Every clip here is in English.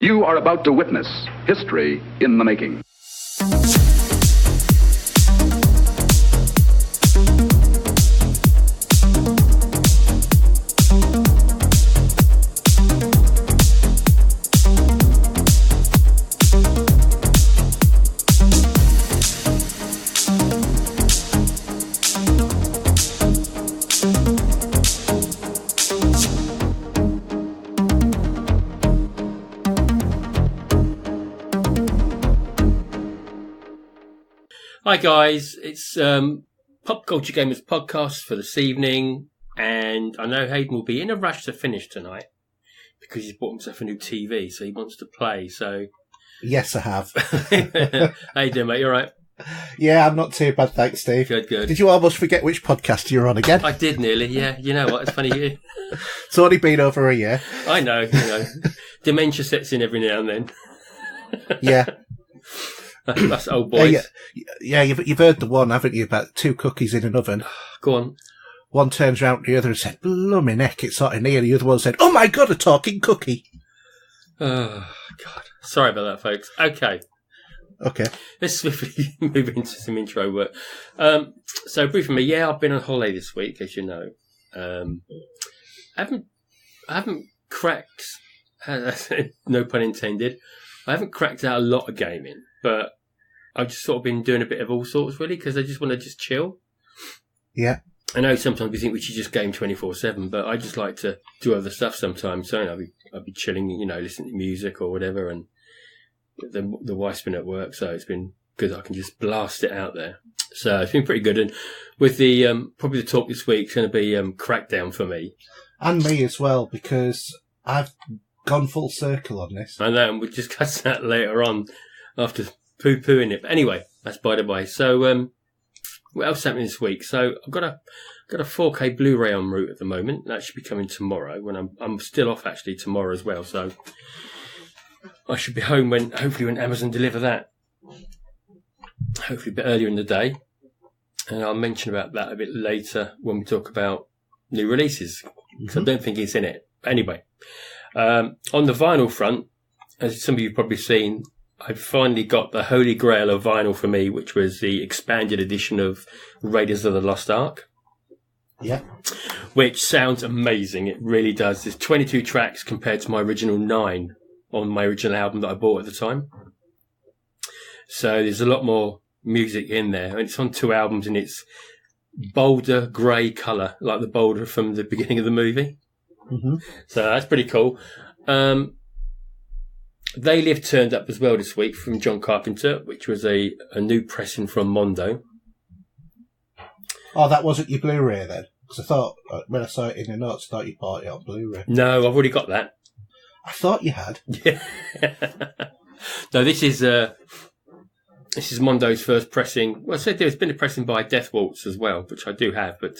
You are about to witness history in the making. Hi guys, it's Pop Culture Gamers podcast for this evening, and I know Hayden will be in a rush to finish tonight because he's bought himself a new TV, so he wants to play. So yes, I have. How you doing, mate? You all right? Yeah, I'm not too bad, thanks, Steve. Good. Did you almost forget which podcast you're on again? I did nearly. Yeah, you know what? It's funny. It's only been over a year. I know. Dementia sets in every now and then. Yeah. That's old boys. Yeah, you've heard the one, haven't you, about 2 cookies in an oven? Go on. One turns round to the other and said, "Blooming heck, it's hot in here." The other one said, "Oh my God, a talking cookie." Oh, God. Sorry about that, folks. Okay. Let's swiftly move into some intro work. So, briefly, I've been on holiday this week, as you know. I haven't cracked, no pun intended, I haven't cracked out a lot of gaming, but I've just sort of been doing a bit of all sorts, really, because I just want to just chill. Yeah. I know sometimes we think we should just game 24/7, but I just like to do other stuff sometimes. So I'll be chilling, listening to music or whatever, and the wife's been at work, so it's been good. I can just blast it out there. So it's been pretty good. And with the probably the talk this week is going to be Crackdown for me. And me as well, because I've gone full circle on this. I know, and we'll discuss that later on after poo-pooing it. But anyway, that's by the way. So what else happening this week? So I've got a 4K Blu-ray en route at the moment. That should be coming tomorrow. When I'm still off actually tomorrow as well. So I should be home hopefully when Amazon deliver that. Hopefully a bit earlier in the day. And I'll mention about that a bit later when we talk about new releases. Because I don't think it's in it. But anyway. On the vinyl front, as some of you have probably seen, I've finally got the holy grail of vinyl for me, which was the expanded edition of Raiders of the Lost Ark. Yeah. Which sounds amazing. It really does. There's 22 tracks compared to my original 9 on my original album that I bought at the time. So there's a lot more music in there. And it's on 2 albums and it's bolder grey colour, like the boulder from the beginning of the movie. Mm-hmm. So that's pretty cool. They Live turned up as well this week from John Carpenter, which was a new pressing from Mondo. Oh, that wasn't your Blu-ray then? Because I thought, when I saw it in the notes, I thought you bought it on Blu-ray. No, I've already got that. I thought you had. Yeah. No, this is Mondo's first pressing. Well, I said there's been a pressing by Death Waltz as well, which I do have, but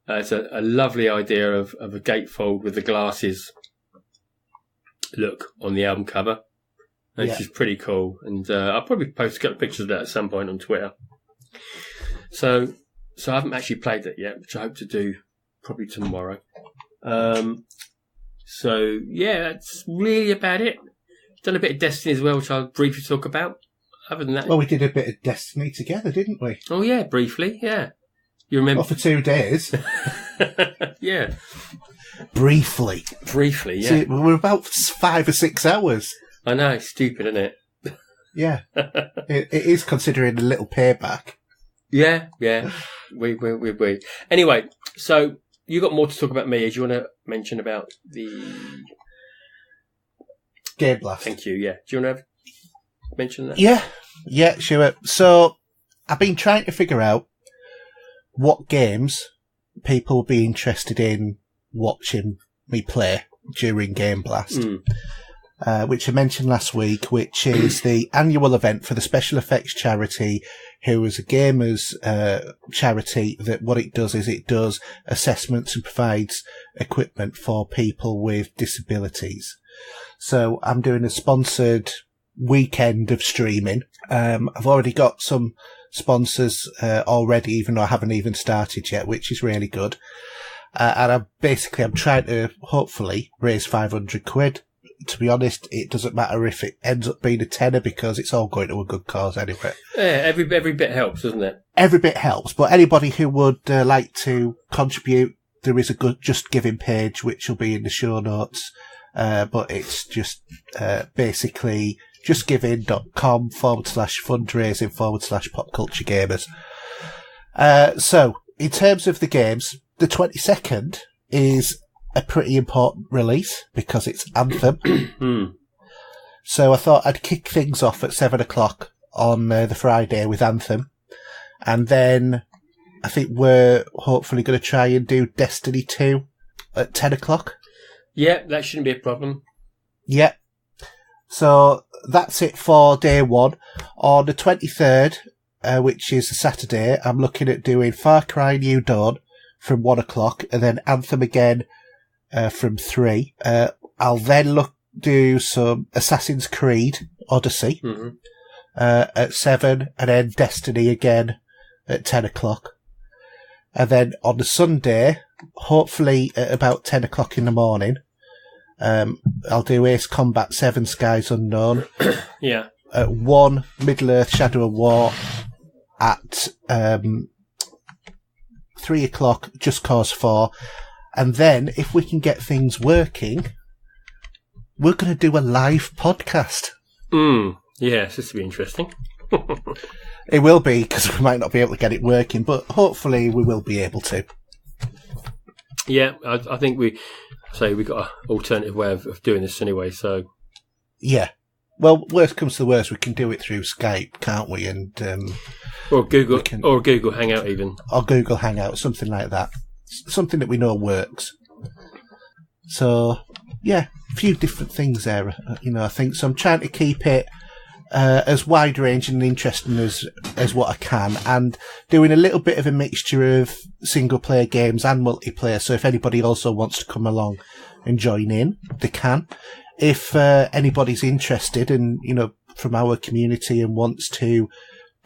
it's a lovely idea of a gatefold with the glasses look on the album cover. And It's just pretty cool. And I'll probably post a couple of pictures of that at some point on Twitter. So I haven't actually played that yet, which I hope to do probably tomorrow. So that's really about it. Done a bit of Destiny as well, which I'll briefly talk about. Other than that, well, we did a bit of Destiny together, didn't we? Oh yeah, briefly, yeah. You remember? Well, for 2 days. Yeah. Briefly, yeah. So we're about 5 or 6 hours. I know, it's stupid, isn't it? Yeah. It is considering a little payback. Yeah. We. Anyway, so you got more to talk about me. Do you want to mention about the Game Blast? Thank you, yeah. Do you want to mention that? Yeah, sure. So I've been trying to figure out what games people will be interested in watching me play during Game Blast, which I mentioned last week, which is the annual event for the special effects charity, who is a gamers charity that what it does is it does assessments and provides equipment for people with disabilities. So I'm doing a sponsored weekend of streaming. I've already got some sponsors already, even though I haven't even started yet, which is really good. And I'm trying to hopefully raise 500 quid to be honest, it doesn't matter if it ends up being a tenner because it's all going to a good cause anyway. Yeah, every bit helps, doesn't it? Every bit helps, but anybody who would like to contribute, there is a good Just Giving page which will be in the show notes, but it's just basically justgiving.com/fundraising/popculturegamers. So, in terms of the games, the 22nd is a pretty important release because it's Anthem. So I thought I'd kick things off at 7 o'clock on the Friday with Anthem. And then I think we're hopefully going to try and do Destiny 2 at 10 o'clock. Yeah, that shouldn't be a problem. Yeah. So that's it for day one. On the 23rd, which is a Saturday, I'm looking at doing Far Cry New Dawn from 1 o'clock and then Anthem again from 3. I'll then do some Assassin's Creed Odyssey at 7 and then Destiny again at 10 o'clock. And then on the Sunday, hopefully at about 10 o'clock in the morning, I'll do Ace Combat 7 Skies Unknown. Yeah. At 1, Middle-earth Shadow of War. At 3 o'clock, Just Cause 4. And then, if we can get things working, we're going to do a live podcast. Yes, this will be interesting. It will be, because we might not be able to get it working, but hopefully we will be able to. Yeah, I think we've got an alternative way of doing this anyway, so... Yeah. Well, worst comes to the worst, we can do it through Skype, can't we? And or Google Hangout even. Or Google Hangout, something like that. Something that we know works. So, yeah, a few different things there, I think. So I'm trying to keep it as wide-ranging and interesting as what I can, and doing a little bit of a mixture of single-player games and multiplayer, so if anybody also wants to come along and join in, they can. If anybody's interested and, from our community and wants to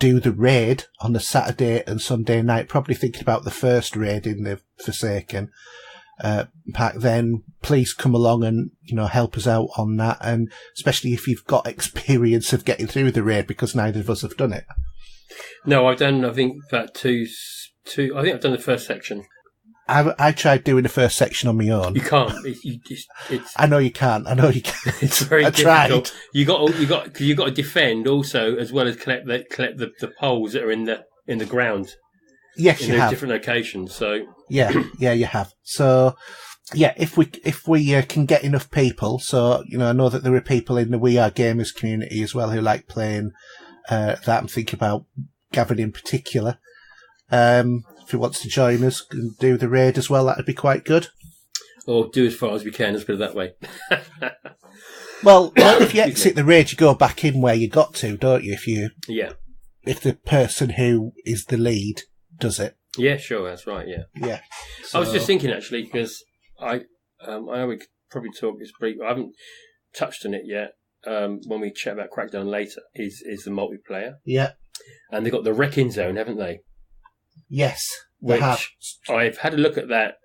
do the raid on the Saturday and Sunday night, probably thinking about the first raid in the Forsaken pack, then please come along and, help us out on that. And especially if you've got experience of getting through the raid, because neither of us have done it. No, I've done, I think, about two, I think I've done the first section. I tried doing the first section on my own. You can't. I know you can't. It's very difficult. You got to defend also, as well as collect the poles that are in the ground. Yes, in you those have different locations. So yeah, you have. So yeah, if we can get enough people, so I know that there are people in the We Are Gamers community as well who like playing that. I'm thinking about Gavin in particular. If he wants to join us and do the raid as well, that'd be quite good. Or do as far as we can, let's put it that way. Well, if you exit the raid, you go back in where you got to, don't you? If the person who is the lead does it. Yeah, sure, that's right, yeah. Yeah. So, I was just thinking, actually, because I know we could probably talk this brief. I haven't touched on it yet. When we chat about Crackdown later, is the multiplayer. Yeah. And they've got the Wrecking Zone, haven't they? Yes, which I've had a look at that.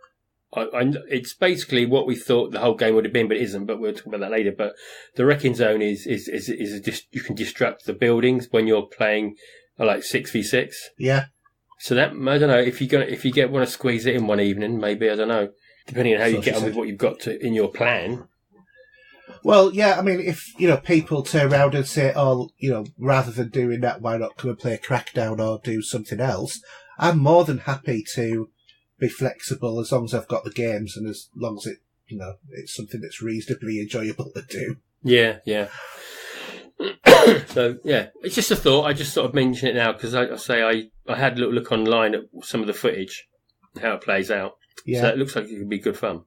It's basically what we thought the whole game would have been, but it isn't. But we'll talk about that later. But the Wrecking Zone is you can destruct the buildings when you're playing like 6v6. Yeah. So that, I don't know, if you want to squeeze it in one evening, maybe, I don't know, depending on how you get on with what you've got in your plan. Well, yeah, I mean, if, people turn around and say, rather than doing that, why not come and play Crackdown or do something else? I'm more than happy to be flexible as long as I've got the games and as long as it's something that's reasonably enjoyable to do. Yeah. So, yeah, it's just a thought. I just sort of mention it now because I had a little look online at some of the footage and how it plays out. Yeah. So it looks like it could be good fun.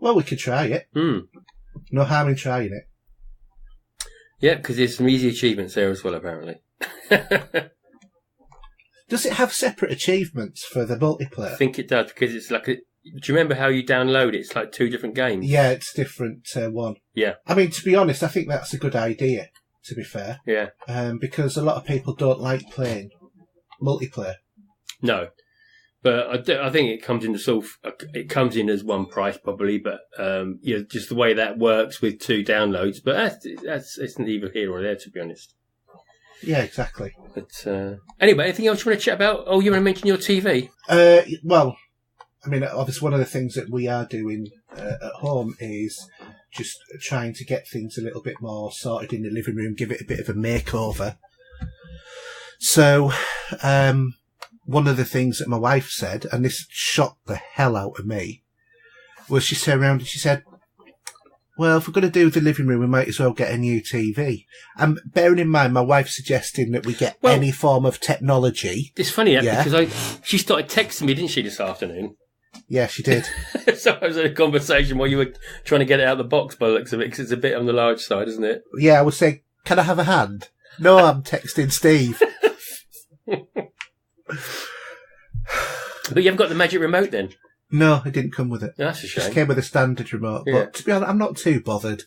Well, we could try it. No harm in trying it. Yeah, because there's some easy achievements there as well, apparently. Does it have separate achievements for the multiplayer? I think it does, because it's like do you remember how you download it? It's like 2 different games. Yeah, it's different one. Yeah. I mean, to be honest, I think that's a good idea, to be fair. But I think it comes in it comes in as one price probably, but just the way that works with 2 downloads. But that's it's neither here or there, to be honest. Yeah, exactly. But anyway, anything else you want to chat about? Oh, you want to mention your TV? Well, I mean, obviously one of the things that we are doing at home is just trying to get things a little bit more sorted in the living room, give it a bit of a makeover. So, one of the things that my wife said, and this shocked the hell out of me, was she turned around and she said, well, if we're going to do the living room, we might as well get a new TV. And bearing in mind, my wife's suggesting that we get any form of technology. It's funny, because she started texting me, didn't she, this afternoon? Yeah, she did. So I was in a conversation while you were trying to get it out of the box by the looks of it, because it's a bit on the large side, isn't it? Yeah, I was saying, can I have a hand? No, I'm texting Steve. But you haven't got the magic remote then? No, it didn't come with it. That's a shame. It just came with a standard remote. Yeah. But to be honest, I'm not too bothered,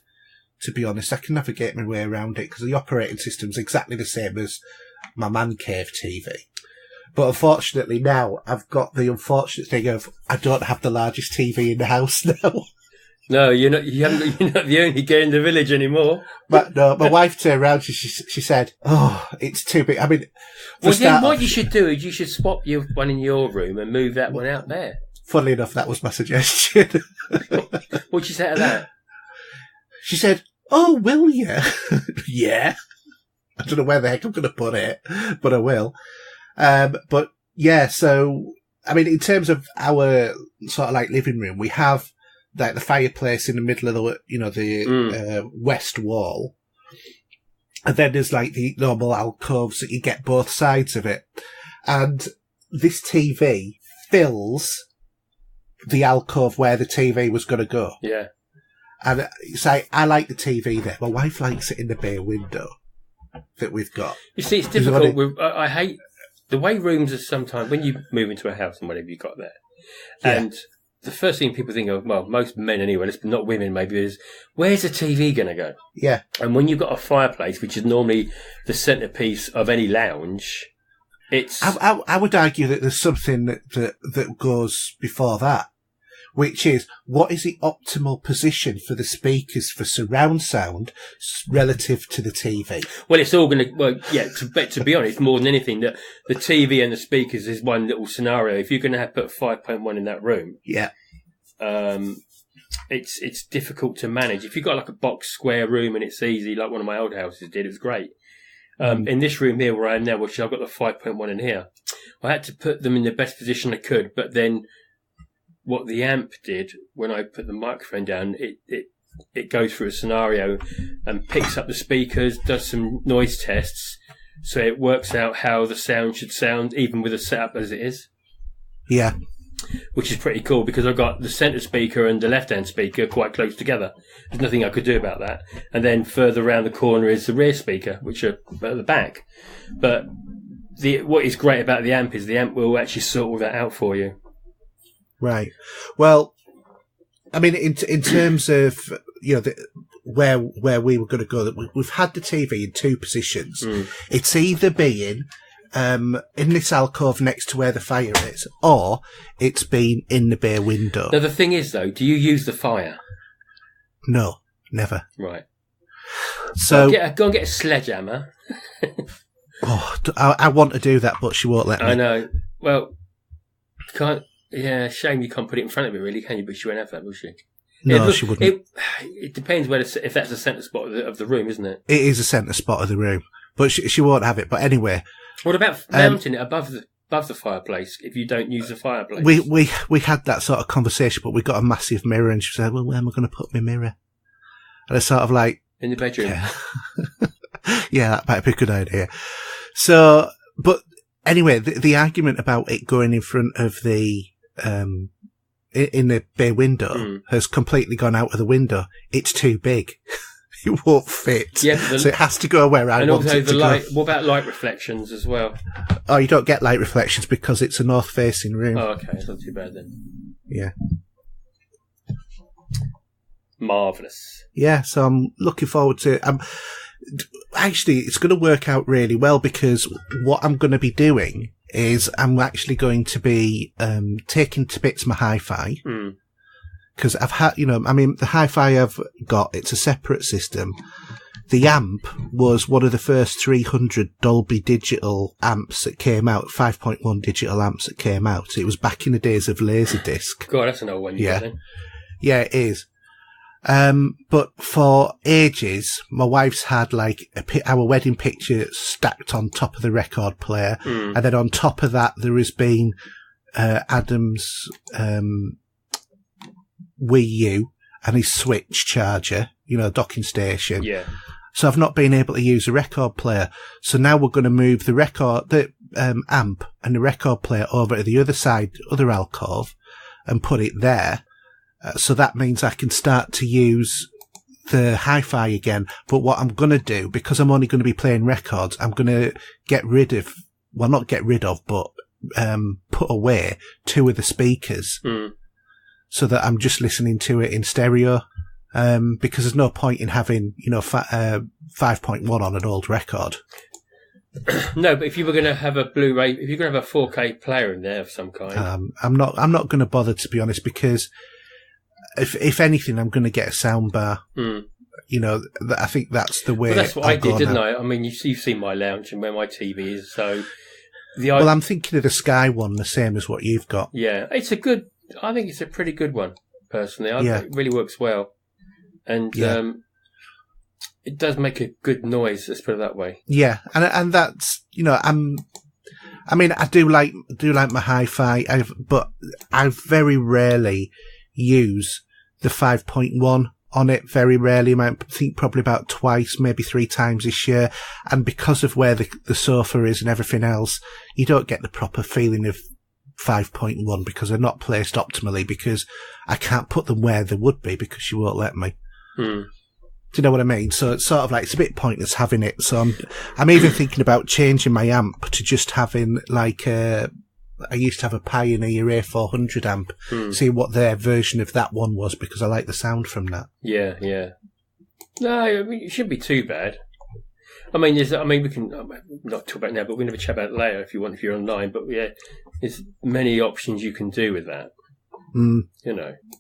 to be honest. I can navigate my way around it because the operating system's exactly the same as my man cave TV. But unfortunately now, I've got the unfortunate thing of I don't have the largest TV in the house now. No, you're not the only guy in the village anymore. But no, my wife turned around, she said, oh, it's too big. I mean, what you should do is you should swap your one in your room and move that one out there. Funnily enough, that was my suggestion. What'd you say to that? She said, oh, will you? Yeah. I don't know where the heck I'm going to put it, but I will. But yeah, so, I mean, in terms of our sort of like living room, we have like the fireplace in the middle of the west wall. And then there's like the normal alcoves that you get both sides of it. And this TV fills the alcove where the TV was going to go. Yeah. And it's like, I like the TV there. My wife likes it in the bay window that we've got. You see, it's difficult. I hate the way rooms are sometimes, when you move into a house and whatever you got there. Yeah. And the first thing people think of, well, most men anyway, not women maybe, is where's the TV going to go? Yeah. And when you've got a fireplace, which is normally the centrepiece of any lounge, it's... I would argue that there's something that goes before that, which is, what is the optimal position for the speakers for surround sound relative to the TV? Well, it's all going to... Well, yeah, to be honest, more than anything, that the TV and the speakers is one little scenario. If you're going to put 5.1 in that room... Yeah. It's difficult to manage. If you've got like a box square room and it's easy, like one of my old houses did, it was great. In this room here where I am now, which I've got the 5.1 in here, I had to put them in the best position I could, but then what the amp did when I put the microphone down, it goes through a scenario and picks up the speakers, does some noise tests, so it works out how the sound should sound, even with a setup as it is. Yeah. Which is pretty cool because I've got the centre speaker and the left-hand speaker quite close together. There's nothing I could do about that. And then further around the corner is the rear speaker, which are at the back. But what is great about the amp is the amp will actually sort all that out for you. Right. Well, I mean, in terms of where we were going to go, we've had the TV in 2 positions. It's either being in this alcove next to where the fire is, or it's been in the bay window. Now the thing is, though, do you use the fire? No, never. Right. So go and get a sledgehammer. I want to do that, but she won't let me. I know. Well, can't. Yeah, shame you can't put it in front of it, really, can you? But she won't have that, will she? No, she wouldn't. It depends if that's the centre spot of the room, isn't it? It is a centre spot of the room, but she won't have it. But anyway, what about mounting it above the fireplace if you don't use the fireplace? We had that sort of conversation, but we got a massive mirror, and she said, "Well, where am I going to put my mirror?" And it's sort of like in the bedroom. Yeah, that might be a good idea. So, but anyway, the argument about it going in front of the in the bay window has completely gone out of the window. It's too big. It won't fit. Yeah, so it has to go where I want it to go. What about light reflections as well? Oh, you don't get light reflections because it's a north-facing room. Oh, okay. It's not too bad then. Yeah. Marvellous. Yeah, so I'm looking forward to it. Actually, it's going to work out really well because what I'm going to be doing is I'm actually going to be taking to bits my hi-fi. Because I've had, the hi-fi I've got, it's a separate system. The amp was one of the first 300 Dolby Digital amps that came out, 5.1 digital amps that came out. It was back in the days of Laserdisc. God, that's an old one. Yeah. Yeah, it is. But for ages, my wife's had like our wedding picture stacked on top of the record player. And then on top of that, there has been, Adam's, Wii U and his Switch charger, docking station. Yeah. So I've not been able to use a record player. So now we're going to move the amp and the record player over to the other side, other alcove, and put it there. So that means I can start to use the hi-fi again. But what I'm going to do, because I'm only going to be playing records, I'm going to put away 2 of the speakers. So that I'm just listening to it in stereo, because there's no point in having, 5.1 on an old record. No, but if you were going to have a Blu-ray, if you're going to have a 4K player in there of some kind, I'm not going to bother, to be honest, because if anything, I'm going to get a soundbar. I think that's the way. Well, that's what I did, didn't I? I mean, you've seen my lounge and where my TV is, so. Well, I'm thinking of the Sky one, the same as what you've got. Yeah, I think it's a pretty good one, personally. It really works well. And it does make a good noise, let's put it that way. Yeah, and that's, I do like my hi-fi, but I very rarely use the 5.1 on it, very rarely. I think probably about twice, maybe 3 times this year. And because of where the sofa is and everything else, you don't get the proper feeling of 5.1 because they're not placed optimally, because I can't put them where they would be because she won't let me. Do you know what I mean? So it's sort of like, it's a bit pointless having it. So I'm even thinking about changing my amp to just having like I used to have a Pioneer A400 amp, see what their version of that one was, because I like the sound from that. Yeah. No, I mean, it shouldn't be too bad. We can not talk about it now, but we can have a chat about it later if you're online. But yeah, there's many options you can do with that.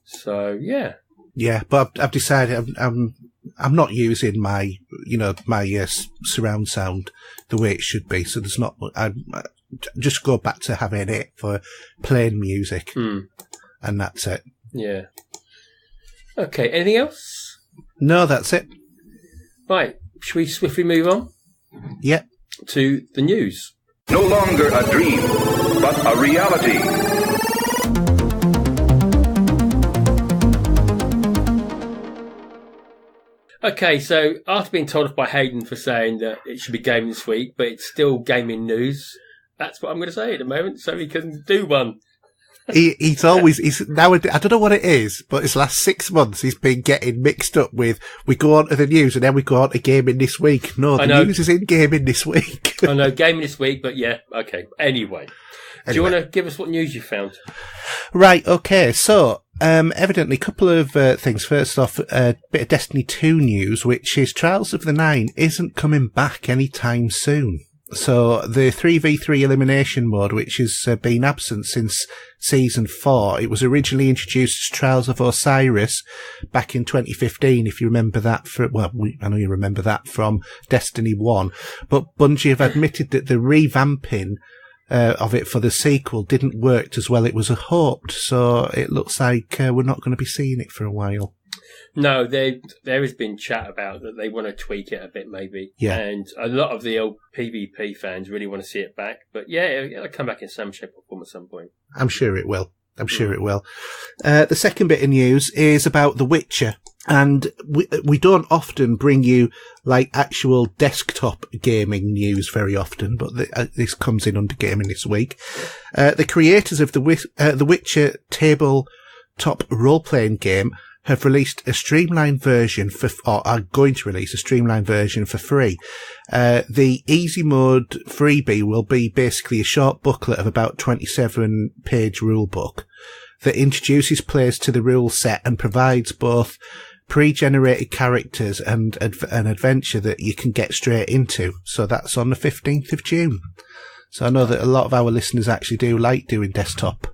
So yeah. Yeah, but I've decided I'm not using my surround sound the way it should be. So there's not. I just go back to having it for playing music, and that's it. Yeah. Okay. Anything else? No, that's it. Right. Should we swiftly move on? Yep. To the news. No longer a dream, but a reality. Okay, so after being told off by Hayden for saying that it should be gaming this week, but it's still gaming news, that's what I'm going to say at the moment, so he can do one. He's nowadays, I don't know what it is, but his last 6 months he's been getting mixed up with, we go on to the news and then we go on to gaming this week. No, the news is in gaming this week. I know, gaming this week, but yeah, okay. Anyway. Do you want to give us what news you found? Right, okay. So, evidently, a couple of things. First off, a bit of Destiny 2 news, which is Trials of the Nine isn't coming back anytime soon. So, the 3v3 elimination mode, which has been absent since Season 4, it was originally introduced as Trials of Osiris back in 2015, if you remember that. I know you remember that from Destiny 1. But Bungie have admitted that the revamping of it for the sequel didn't work as well it was hoped, so it looks like we're not going to be seeing it for a while. No, there has been chat about that they want to tweak it a bit, maybe. Yeah. And a lot of the old PvP fans really want to see it back. But yeah, it'll come back in some shape or form at some point. I'm sure it will. The second bit of news is about The Witcher. And we don't often bring you like actual desktop gaming news very often, but this comes in under gaming this week. The creators of the Witcher tabletop role-playing game have released a streamlined version or are going to release a streamlined version for free. The easy mode freebie will be basically a short booklet of about 27-page rule book that introduces players to the rule set and provides both pre-generated characters and an adventure that you can get straight into. So that's on the 15th of June. So I know that a lot of our listeners actually do like doing desktop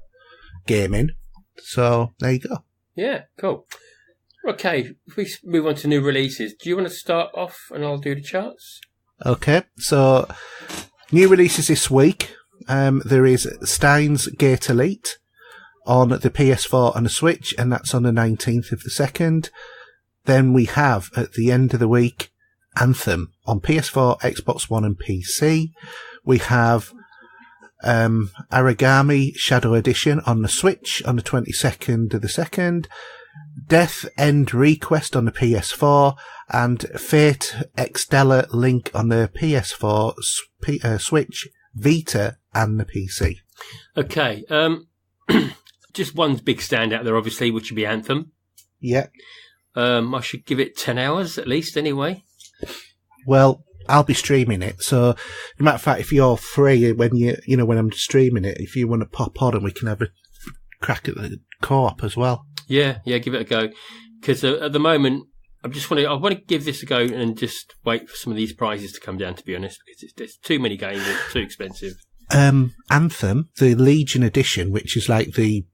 gaming. So there you go. Yeah, cool. Okay, if we move on to new releases, do you want to start off and I'll do the charts? Okay, so new releases this week. There is Steins Gate Elite on the PS4 and the Switch, and that's on the 19th of the 2nd. Then we have, at the end of the week, Anthem on PS4, Xbox One and PC. We have Aragami Shadow Edition on the Switch on the 22nd of the 2nd. Death End Request on the PS4, and Fate Extella Link on the PS4, Switch, Vita, and the PC. Okay, just one big standout there, obviously, which would be Anthem. Yeah. I should give it 10 hours at least, anyway. Well, I'll be streaming it, so, as a matter of fact, if you're free when when I'm streaming it, if you want to pop on and we can have a crack at the co-op as well. Yeah, give it a go. Because at the moment, I want to give this a go and just wait for some of these prices to come down, to be honest, because there's too many games, it's too expensive. Anthem, the Legion edition, which is like the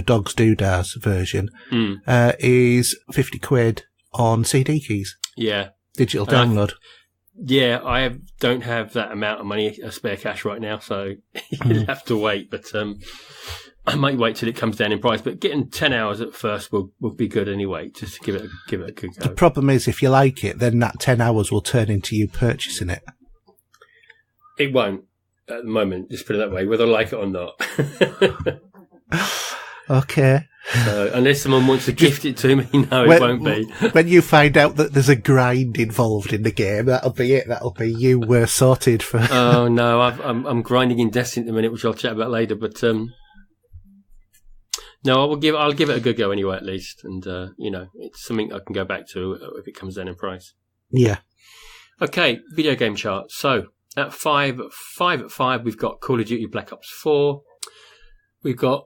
Dogs Doodads version, is £50 on CD keys. Yeah. Digital download. I don't have that amount of money, spare cash right now, so you'll have to wait. But I might wait till it comes down in price. But getting 10 hours at first will be good anyway, just to give it a good go. The problem is, if you like it, then that 10 hours will turn into you purchasing it. It won't at the moment, just put it that way, whether I like it or not. Okay. So, unless someone wants to gift it to me, no, it won't be. When you find out that there's a grind involved in the game, that'll be it. That'll be you sorted for. Oh no, I'm grinding in Destiny at the minute, which I'll chat about later. But no, I'll give it a good go anyway, at least, and it's something I can go back to if it comes down in price. Yeah. Okay, video game chart. So at five at five, we've got Call of Duty Black Ops 4. We've got.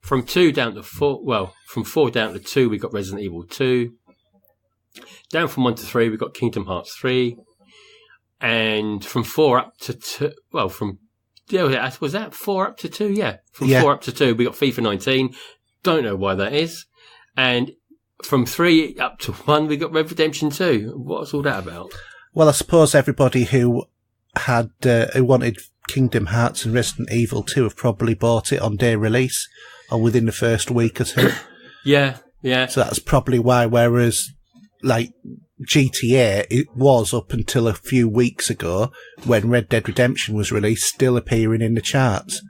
From 2 down to 4, well, from 4 down to 2, we've got Resident Evil 2. Down from 1 to 3, we've got Kingdom Hearts 3. And from 4 up to 2, well, was that 4 up to 2? Yeah. From 4 up to 2, we got FIFA 19. Don't know why that is. And from 3 up to 1, we got Red Dead Redemption 2. What's all that about? Well, I suppose everybody who wanted Kingdom Hearts and Resident Evil 2 have probably bought it on day release or within the first week or two. Yeah. So that's probably why, whereas like GTA, it was up until a few weeks ago when Red Dead Redemption was released, still appearing in the charts.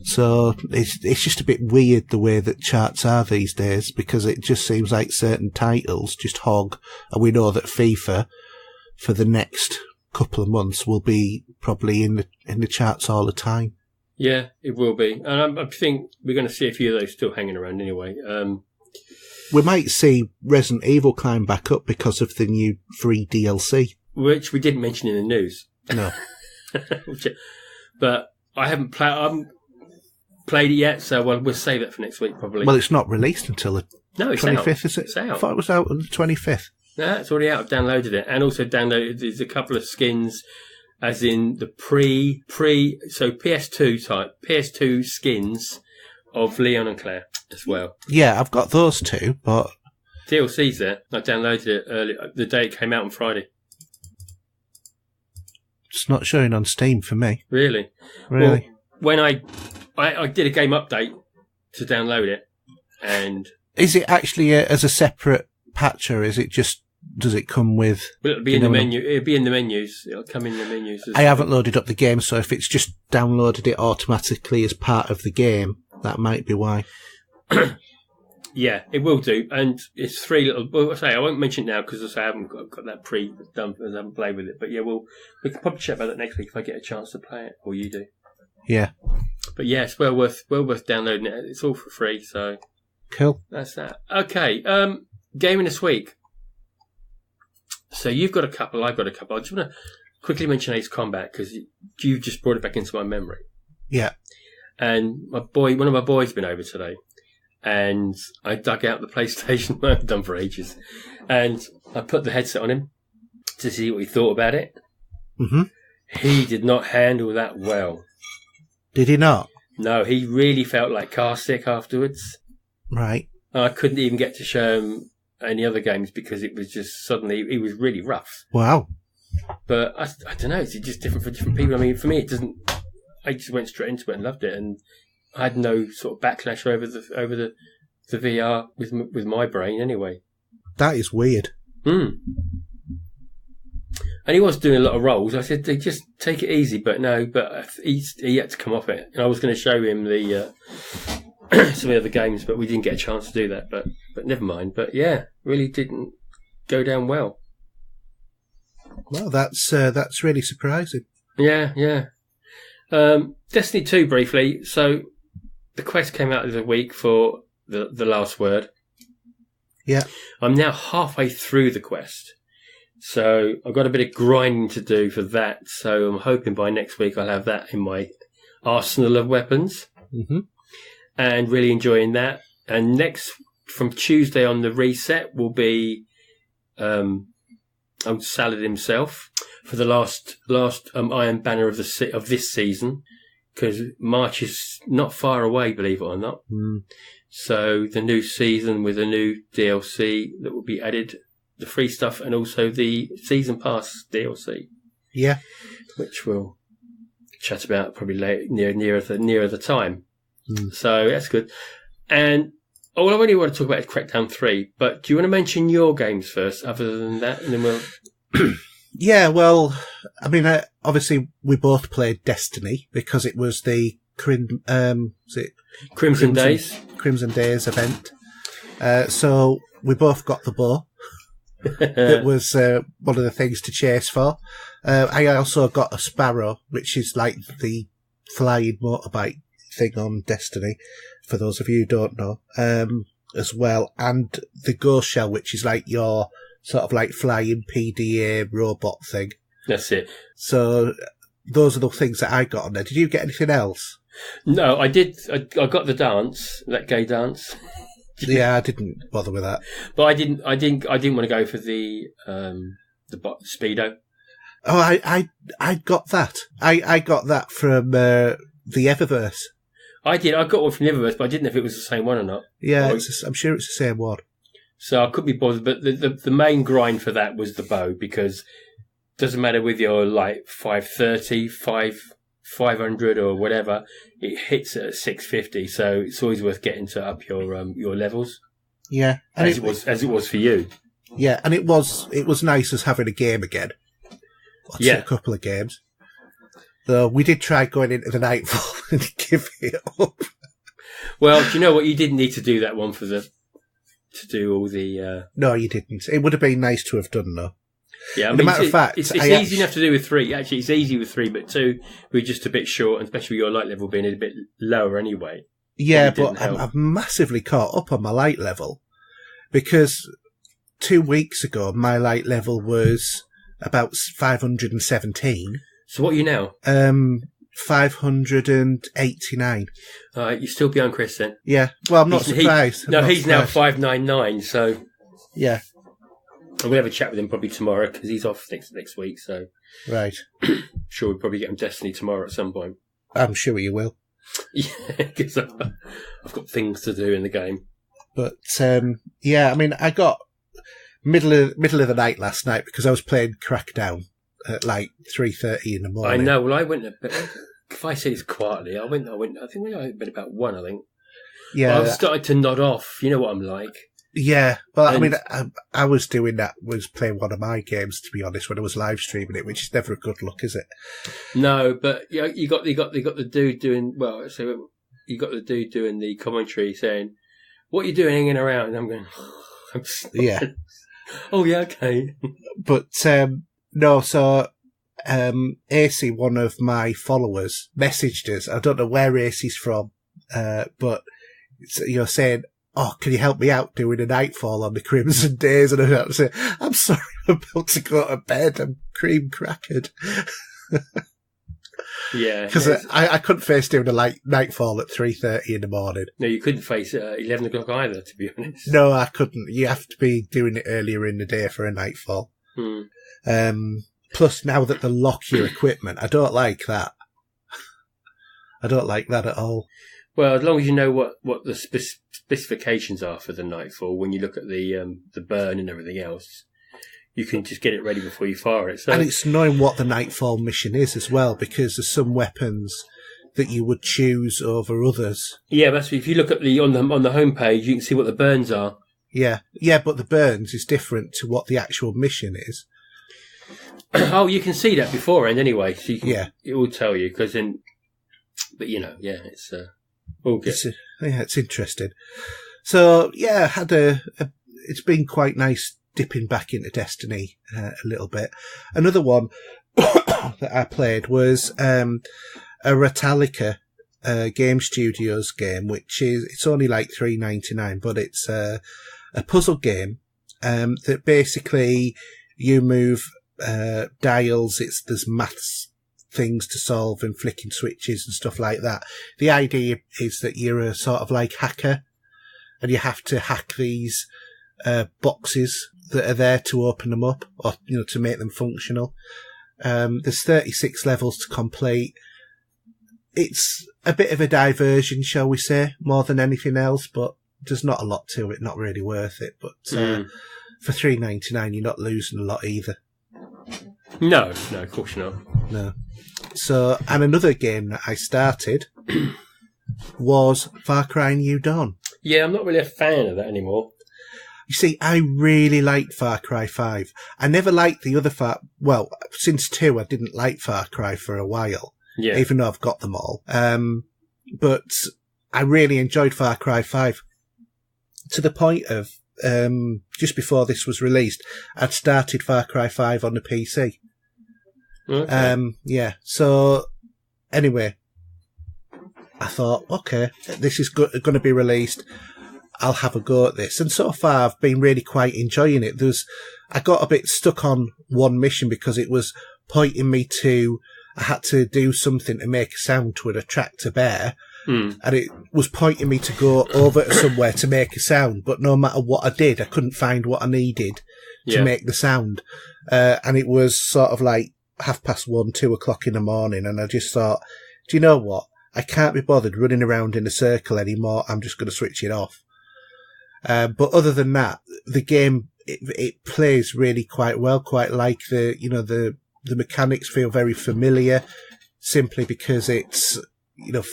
So it's just a bit weird the way that charts are these days, because it just seems like certain titles just hog, and we know that FIFA for the next couple of months will be probably in the charts all the time. Yeah, it will be, and I think we're going to see a few of those still hanging around anyway. We might see Resident Evil climb back up because of the new free DLC, which we didn't mention in the news. No, but I haven't played it yet, so we'll save it for next week probably. Well, it's not released until the 25th, is it? It's out. I thought it was out on the 25th. No, it's already out. I've downloaded it, and also there's a couple of skins, as in the so PS2 skins of Leon and Claire as well. Yeah, I've got those two, but DLC's there. I downloaded it earlier the day it came out on Friday. It's not showing on Steam for me. Really? Well, when I did a game update to download it, and is it actually as a separate patch, or is it just, does it come with? Well, it'll be in the menu. It'll be in the menus. It'll come in the menus. I haven't loaded up the game, so if it's just downloaded it automatically as part of the game, that might be why. Yeah, it will do, and it's 3 little. Well, I won't mention it now because I haven't got that pre-done, as I haven't played with it. But yeah, we can probably chat about that next week if I get a chance to play it, or you do. Yeah. But yeah, it's well worth downloading it. It's all for free, so cool. That's that. Okay, gaming this week. So you've got a couple, I've got a couple. I just want to quickly mention Ace Combat because you just brought it back into my memory. Yeah. And one of my boys has been over today, and I dug out the PlayStation I haven't done for ages, and I put the headset on him to see what he thought about it. Mm-hmm. He did not handle that well. Did he not? No, he really felt like car sick afterwards. Right. I couldn't even get to show him any other games because it was just suddenly, it was really rough. Wow. But I don't know, it's just different for different people. I mean, for me, it doesn't, I just went straight into it and loved it. And I had no sort of backlash over the VR with my brain anyway. That is weird. And he was doing a lot of rolls. I said, just take it easy, but no, but he had to come off it. And I was going to show him the some of the other games, but we didn't get a chance to do that. But never mind. But yeah, really didn't go down well. Well, that's really surprising. Yeah. Destiny 2 briefly. So the quest came out of the week for the last word. Yeah. I'm now halfway through the quest. So I've got a bit of grinding to do for that. So I'm hoping by next week I'll have that in my arsenal of weapons. Mm-hmm. And really enjoying that. And next, from Tuesday on, the reset will be old Salad himself for the last Iron Banner of this season, because March is not far away, believe it or not. So the new season with a new DLC that will be added, the free stuff, and also the season pass DLC. Yeah, which we'll chat about probably nearer the time. So that's good. And all I really want to talk about is Crackdown 3. But do you want to mention your games first, other than that, and then we'll. Yeah, well, I mean, obviously we both played Destiny because it was the Crimson Days event. So we both got the bow. It was one of the things to chase for. I also got a Sparrow, which is like the flying motorbike thing on Destiny, for those of you who don't know, as well. And the Ghost Shell, which is like your sort of like flying PDA robot thing. That's it. So those are the things that I got on there. Did you get anything else? No, I did. I got the dance, that gay dance. Yeah, I didn't bother with that. But I didn't want to go for the Speedo. Oh, I got that. I got that from the Eververse. I did. I got one from the Eververse, but I didn't know if it was the same one or not. Yeah, I'm sure it's the same one. So I could be bothered, but the main grind for that was the bow, because it doesn't matter whether you're like 530, 500 or whatever, it hits at 650. So it's always worth getting to up your levels. Yeah, and as it was for you. Yeah, and it was nice as having a game again. A couple of games. Though we did try going into the Nightfall and give it up. Well, do you know what? You didn't need to do that one to do all the. No, you didn't. It would have been nice to have done, though. Yeah, I mean, matter of fact, it's easy enough to do with 3. Actually, it's easy with 3, but 2, we're just a bit short, and especially with your light level being a bit lower anyway. Yeah, but I've massively caught up on my light level, because 2 weeks ago my light level was about 517. So what are you now? 589. You're still beyond Chris then? Yeah. Well, I'm not surprised. He's now 599, so... Yeah. I'm going to have a chat with him probably tomorrow, because he's off next week, so... Right. Sure, we'll probably get him Destiny tomorrow at some point. I'm sure you will. Yeah, because I've got things to do in the game. But, yeah, I mean, I got middle of the night last night because I was playing Crackdown at like 3:30 in the morning. I know. Well, I went a bit. If I say this quietly, I think we went bed about 1. I think. Yeah. I've started to nod off. You know what I'm like. Yeah. Well, I mean, I was doing that. Was playing one of my games, to be honest, when I was live streaming it, which is never a good look, is it? No, but you got the dude doing well. So you got the dude doing the commentary saying, "What are you doing hanging around?" And I'm going, yeah. Oh yeah, okay. But no, so AC, one of my followers, messaged us. I don't know where AC's from, but you're saying, "Oh, can you help me out doing a Nightfall on the Crimson Days?" And I have to say, "I'm sorry, I'm about to go to bed. I'm cream crackered." Yeah, because I couldn't face doing a Nightfall at 3:30 in the morning. No, you couldn't face 11 o'clock either, to be honest. No, I couldn't. You have to be doing it earlier in the day for a Nightfall. Plus, now that they lock your equipment, I don't like that. I don't like that at all. Well, as long as you know what the specifications are for the Nightfall, when you look at the burn and everything else, you can just get it ready before you fire it. So, and it's knowing what the Nightfall mission is as well, because there's some weapons that you would choose over others. Yeah, that's if you look at on the homepage, you can see what the burns are. Yeah, but the burns is different to what the actual mission is. Oh, you can see that beforehand anyway. So it will tell you because then. But it's all good. It's interesting. So it's been quite nice dipping back into Destiny a little bit. Another one that I played was a Ratalica Game Studios game, which it's only like $3.99, but it's a puzzle game that basically you move dials. There's maths things to solve and flicking switches and stuff like that. The idea is that you're a sort of like hacker, and you have to hack these boxes that are there to open them up, or to make them functional. There's 36 levels to complete. It's a bit of a diversion, shall we say, more than anything else, but there's not a lot to it, not really worth it. But for $3.99, you're not losing a lot either. No, of course you're not. No. So, and another game that I started was Far Cry New Dawn. Yeah, I'm not really a fan of that anymore. You see, I really liked Far Cry 5. I never liked the other since 2, I didn't like Far Cry for a while. Yeah. Even though I've got them all. But I really enjoyed Far Cry 5. To the point of, just before this was released, I'd started Far Cry 5 on the PC. Okay. So anyway, I thought, okay, this is going to be released. I'll have a go at this. And so far, I've been really quite enjoying it. I got a bit stuck on one mission because it was pointing me to, I had to do something to make a sound to attract a bear. And it was pointing me to go over to somewhere to make a sound. But no matter what I did, I couldn't find what I needed to make the sound. And it was sort of like 1:30, 2 o'clock in the morning. And I just thought, do you know what? I can't be bothered running around in a circle anymore. I'm just going to switch it off. But other than that, the game, it plays really quite well, quite like the mechanics feel very familiar simply because it's,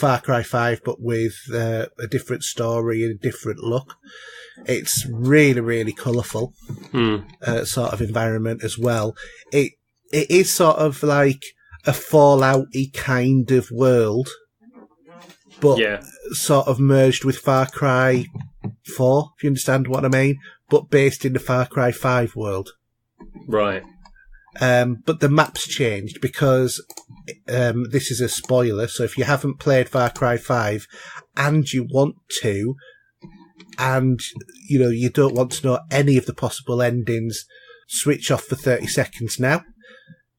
Far Cry 5, but with a different story and a different look. It's really, really colourful, sort of environment as well. It is sort of like a Fallout-y kind of world, but sort of merged with Far Cry 4, if you understand what I mean, but based in the Far Cry 5 world. Right. But the map's changed because this is a spoiler, so if you haven't played Far Cry 5 and you want to, and you don't want to know any of the possible endings, switch off for 30 seconds now.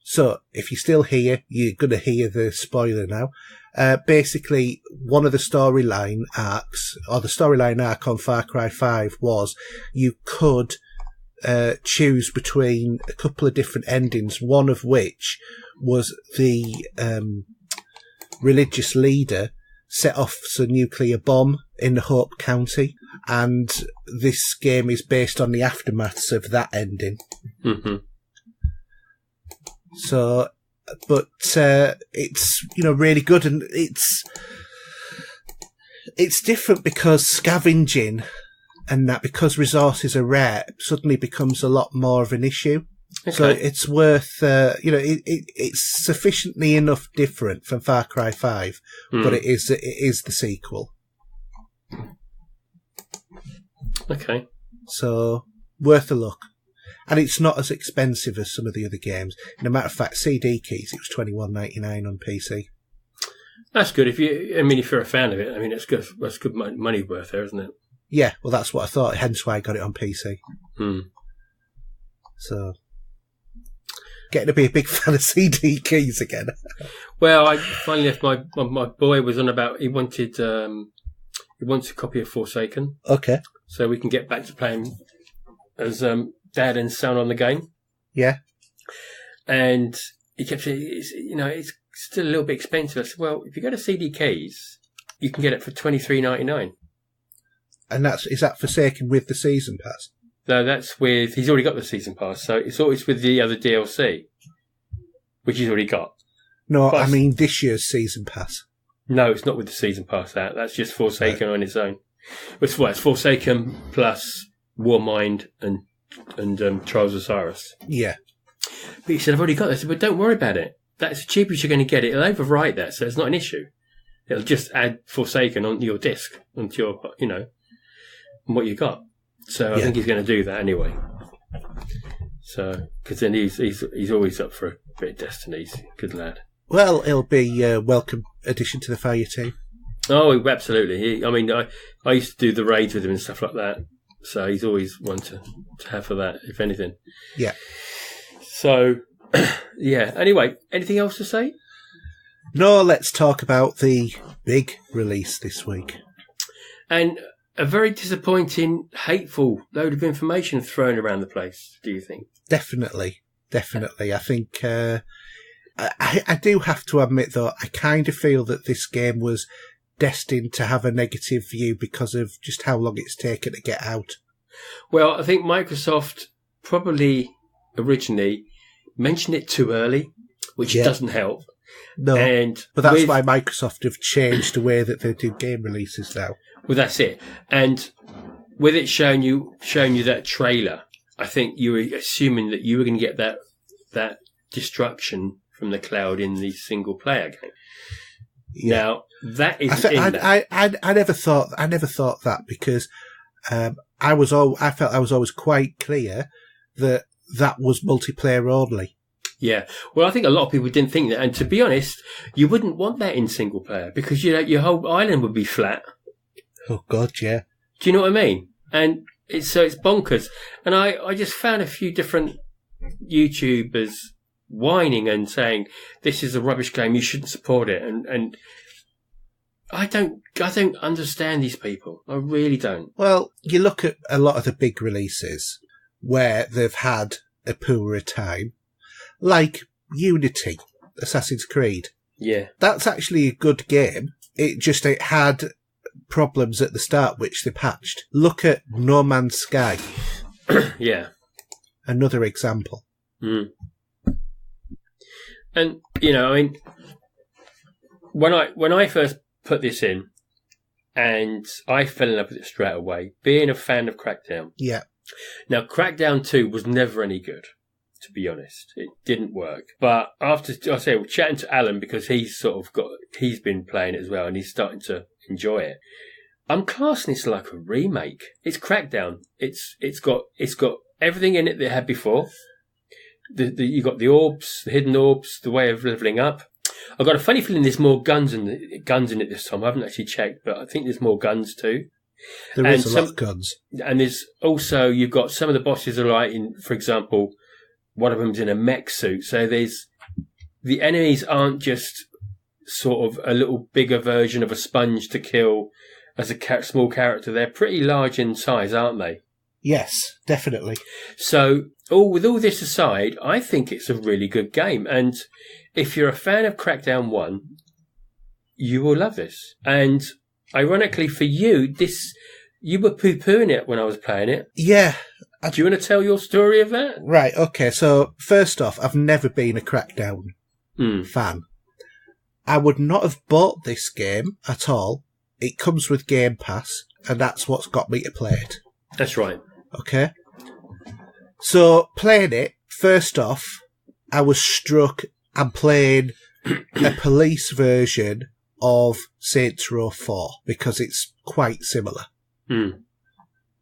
So if you're still here, you're going to hear the spoiler now. Basically, one of the storyline arcs, or the storyline arc on Far Cry 5 was you could choose between a couple of different endings, one of which was the religious leader set off a nuclear bomb in Hope County, and this game is based on the aftermaths of that ending. Mm-hmm. So, but it's really good, and it's different because scavenging and that, because resources are rare, suddenly becomes a lot more of an issue. Okay. So it's worth, it's sufficiently enough different from Far Cry 5, but it is the sequel. Okay. So worth a look. And it's not as expensive as some of the other games. In a matter of fact, CD keys, it was $21.99 on PC. That's good. If you're a fan of it, that's good. That's good money worth there, isn't it? Yeah, well, that's what I thought. Hence why I got it on PC. So, getting to be a big fan of CD keys again. Well, I finally left my boy was on about he wants a copy of Forsaken. Okay. So we can get back to playing as dad and son on the game. Yeah. And he kept saying, it's still a little bit expensive. I said, well, if you go to CD Keys, you can get it for $23.99. And is that Forsaken with the season pass? No, that's with, he's already got the season pass, so it's always with the other DLC, which he's already got. No, Plus, I mean this year's season pass. No, it's not with the season pass out. That's just Forsaken on its own. It's Forsaken plus Warmind and Trials of Cyrus. Yeah. But he said, I've already got this. But don't worry about it. That's the cheapest you're going to get. It'll overwrite that, so it's not an issue. It'll just add Forsaken onto your disc, onto your, what you got. So I think he's going to do that anyway. So, because then he's always up for a bit of Destiny. He's a good lad. Well, it'll be a welcome addition to the Fire team. Oh, absolutely. I used to do the raids with him and stuff like that. So he's always one to have for that, if anything. Yeah. So, yeah. Anyway, anything else to say? No, let's talk about the big release this week. And a very disappointing, hateful load of information thrown around the place, do you think? Definitely. I think I do have to admit, though, I kind of feel that this game was destined to have a negative view because of just how long it's taken to get out. Well, I think Microsoft probably originally mentioned it too early, which doesn't help. No, but that's why Microsoft have changed the way that they do game releases now. Well, that's it. And with it showing you that trailer, I think you were assuming that you were going to get that destruction from the cloud in the single player game. Yeah. Now that is. I never thought that because I felt I was always quite clear that was multiplayer only. Yeah, well, I think a lot of people didn't think that, and to be honest, you wouldn't want that in single player because your whole island would be flat. Oh God, yeah. Do you know what I mean? And it's bonkers. And I just found a few different YouTubers whining and saying this is a rubbish game, you shouldn't support it, and I don't understand these people. I really don't. Well, you look at a lot of the big releases where they've had a poorer time, like Unity, Assassin's Creed. Yeah. That's actually a good game. It had problems at the start, which they patched. Look at No Man's Sky. Yeah. Another example. Mm. And, when I first put this in, and I fell in love with it straight away, being a fan of Crackdown. Yeah. Now, Crackdown 2 was never any good, to be honest. It didn't work. But after, chatting to Alan, because he's been playing it as well, and he's starting to enjoy it. I'm classing this like a remake. It's Crackdown. It's got everything in it that it had before. You got the orbs, the hidden orbs, the way of leveling up. I've got a funny feeling there's more guns in it this time. I haven't actually checked, but I think there's more guns too. There is a lot of guns. And there's also, you've got some of the bosses are like for example, one of them's in a mech suit. So the enemies aren't just sort of a little bigger version of a sponge to kill as a small character. They're pretty large in size, aren't they? Yes, definitely. So, with all this aside, I think it's a really good game. And if you're a fan of Crackdown 1, you will love this. And ironically for you, you were poo-pooing it when I was playing it. Yeah. Do you want to tell your story of that? Right, okay. So, first off, I've never been a Crackdown fan. I would not have bought this game at all. It comes with Game Pass, and that's what's got me to play it. That's right. Okay. So, playing it, first off, I was struck. I'm playing a police version of Saints Row 4 because it's quite similar. Mm.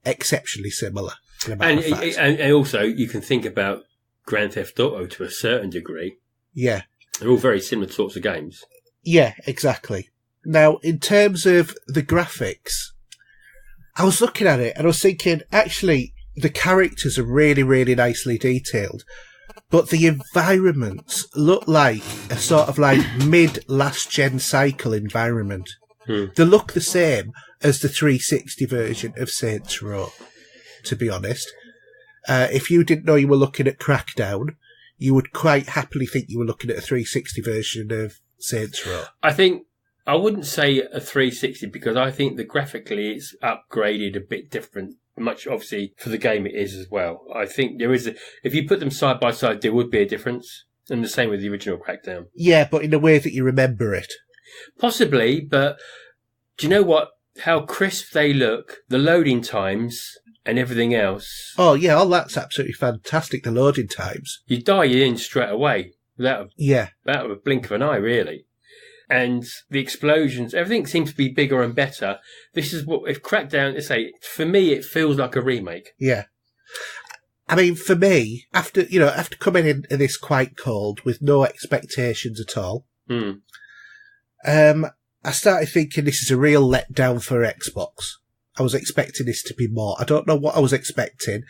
Exceptionally similar. And also, you can think about Grand Theft Auto to a certain degree. Yeah. They're all very similar sorts of games. Yeah, exactly. Now, in terms of the graphics, I was looking at it and I was thinking, actually, the characters are really, really nicely detailed, but the environments look like a sort of like mid-last gen cycle environment. They look the same as the 360 version of Saints Row, to be honest. If you didn't know you were looking at Crackdown, you would quite happily think you were looking at a 360 version of Saints Row. I wouldn't say a 360 because I think that graphically it's upgraded a bit different. Much obviously for the game it is as well. I think there is if you put them side by side, there would be a difference. And the same with the original Crackdown. Yeah, but in a way that you remember it. Possibly, but do you know what? How crisp they look, the loading times and everything else. Oh, yeah, all that's absolutely fantastic, the loading times. You dive in straight away without a blink of an eye, really. And the explosions, everything seems to be bigger and better. This is what, if Crackdown, for me, it feels like a remake. Yeah. I mean, for me, after coming into this quite cold with no expectations at all, I started thinking this is a real letdown for Xbox. I was expecting this to be more. I don't know what I was expecting,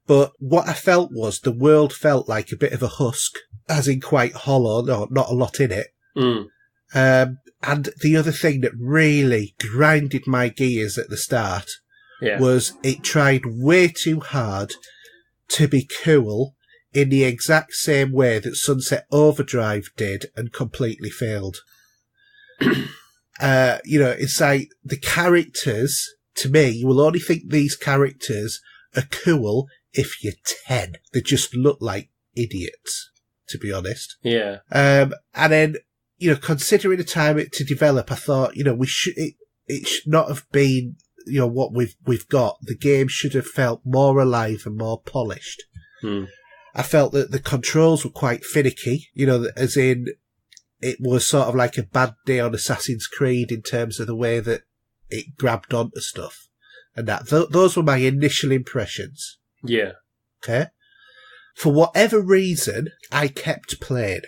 but what I felt was the world felt like a bit of a husk, as in quite hollow, no, not a lot in it. And the other thing that really grinded my gears at the start was it tried way too hard to be cool in the exact same way that Sunset Overdrive did and completely failed. It's like the characters, to me, you will only think these characters are cool if you're 10. They just look like idiots, to be honest. Yeah. And then, considering the time to develop, I thought, it should not have been, what we've got. The game should have felt more alive and more polished. I felt that the controls were quite finicky, as in, it was sort of like a bad day on Assassin's Creed in terms of the way that it grabbed onto stuff. And that those were my initial impressions. Yeah. Okay? For whatever reason, I kept playing.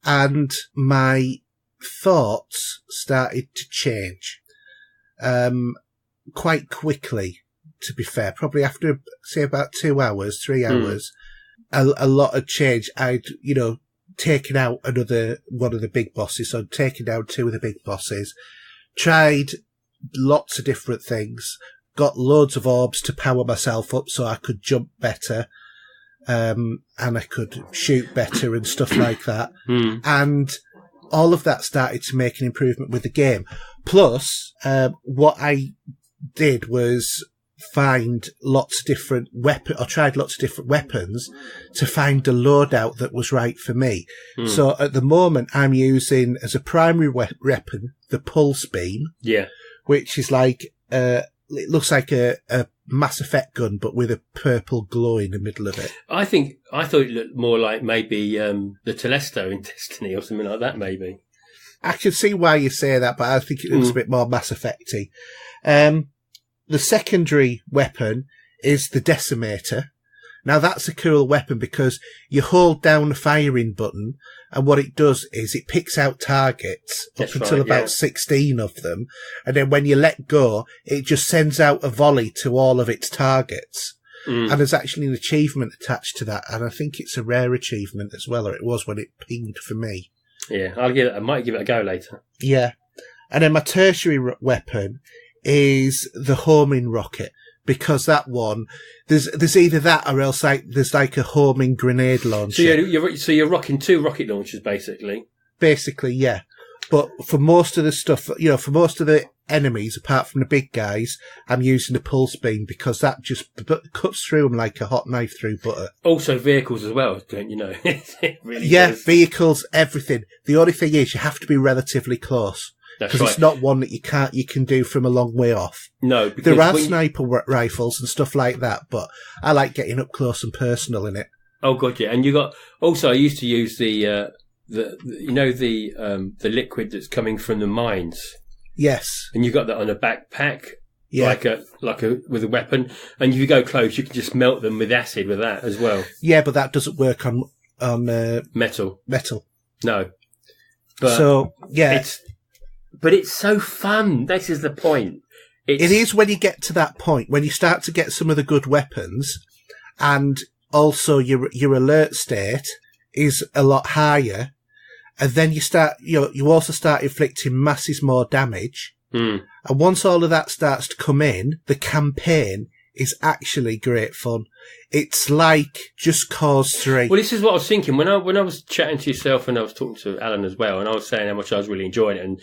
And my thoughts started to change. Quite quickly, to be fair. Probably after, say, about 2 hours, 3 hours, a lot had changed. I'd, taken out one of the big bosses, so I'd taken down 2 of the big bosses, tried lots of different things, got loads of orbs to power myself up so I could jump better, and I could shoot better and stuff like that. And all of that started to make an improvement with the game. Plus, what I did was find lots of different tried lots of different weapons to find the loadout that was right for me. So at the moment, I'm using as a primary weapon the pulse beam. Yeah. Which is like, it looks like a Mass Effect gun, but with a purple glow in the middle of it. I thought it looked more like maybe the Telesto in Destiny or something like that, maybe. I can see why you say that, but I think it looks a bit more Mass Effect-y. The secondary weapon is the Decimator. Now that's a cool weapon because you hold down the firing button and what it does is it picks out targets up until about 16 of them. And then when you let go, it just sends out a volley to all of its targets. And there's actually an achievement attached to that. And I think it's a rare achievement as well, or it was when it pinged for me. Yeah, I might give it a go later. Yeah. And then my tertiary weapon is the homing rocket, because that one, there's either that or else there's like a homing grenade launcher. So you're rocking 2 rocket launchers, basically. Basically, yeah. But for most of the stuff, for most of the enemies, apart from the big guys, I'm using the pulse beam because that just cuts through them like a hot knife through butter. Also vehicles as well, don't you know? It really does. Vehicles, everything. The only thing is you have to be relatively close. Because it's not one that you can do from a long way off. No, because there are sniper rifles and stuff like that, but I like getting up close and personal in it. Oh god, yeah. And you got also I used to use the liquid that's coming from the mines. Yes. And you got that on a backpack, like a with a weapon. And if you go close, you can just melt them with acid with that as well. Yeah, but that doesn't work on metal. No. But so yeah. But it's so fun. This is the point. It is when you get to that point, when you start to get some of the good weapons, and also your alert state is a lot higher, and then you also start inflicting masses more damage. And once all of that starts to come in, the campaign is actually great fun. It's like Just Cause 3. Well, this is what I was thinking when I was chatting to yourself and I was talking to Alan as well, and I was saying how much I was really enjoying it, and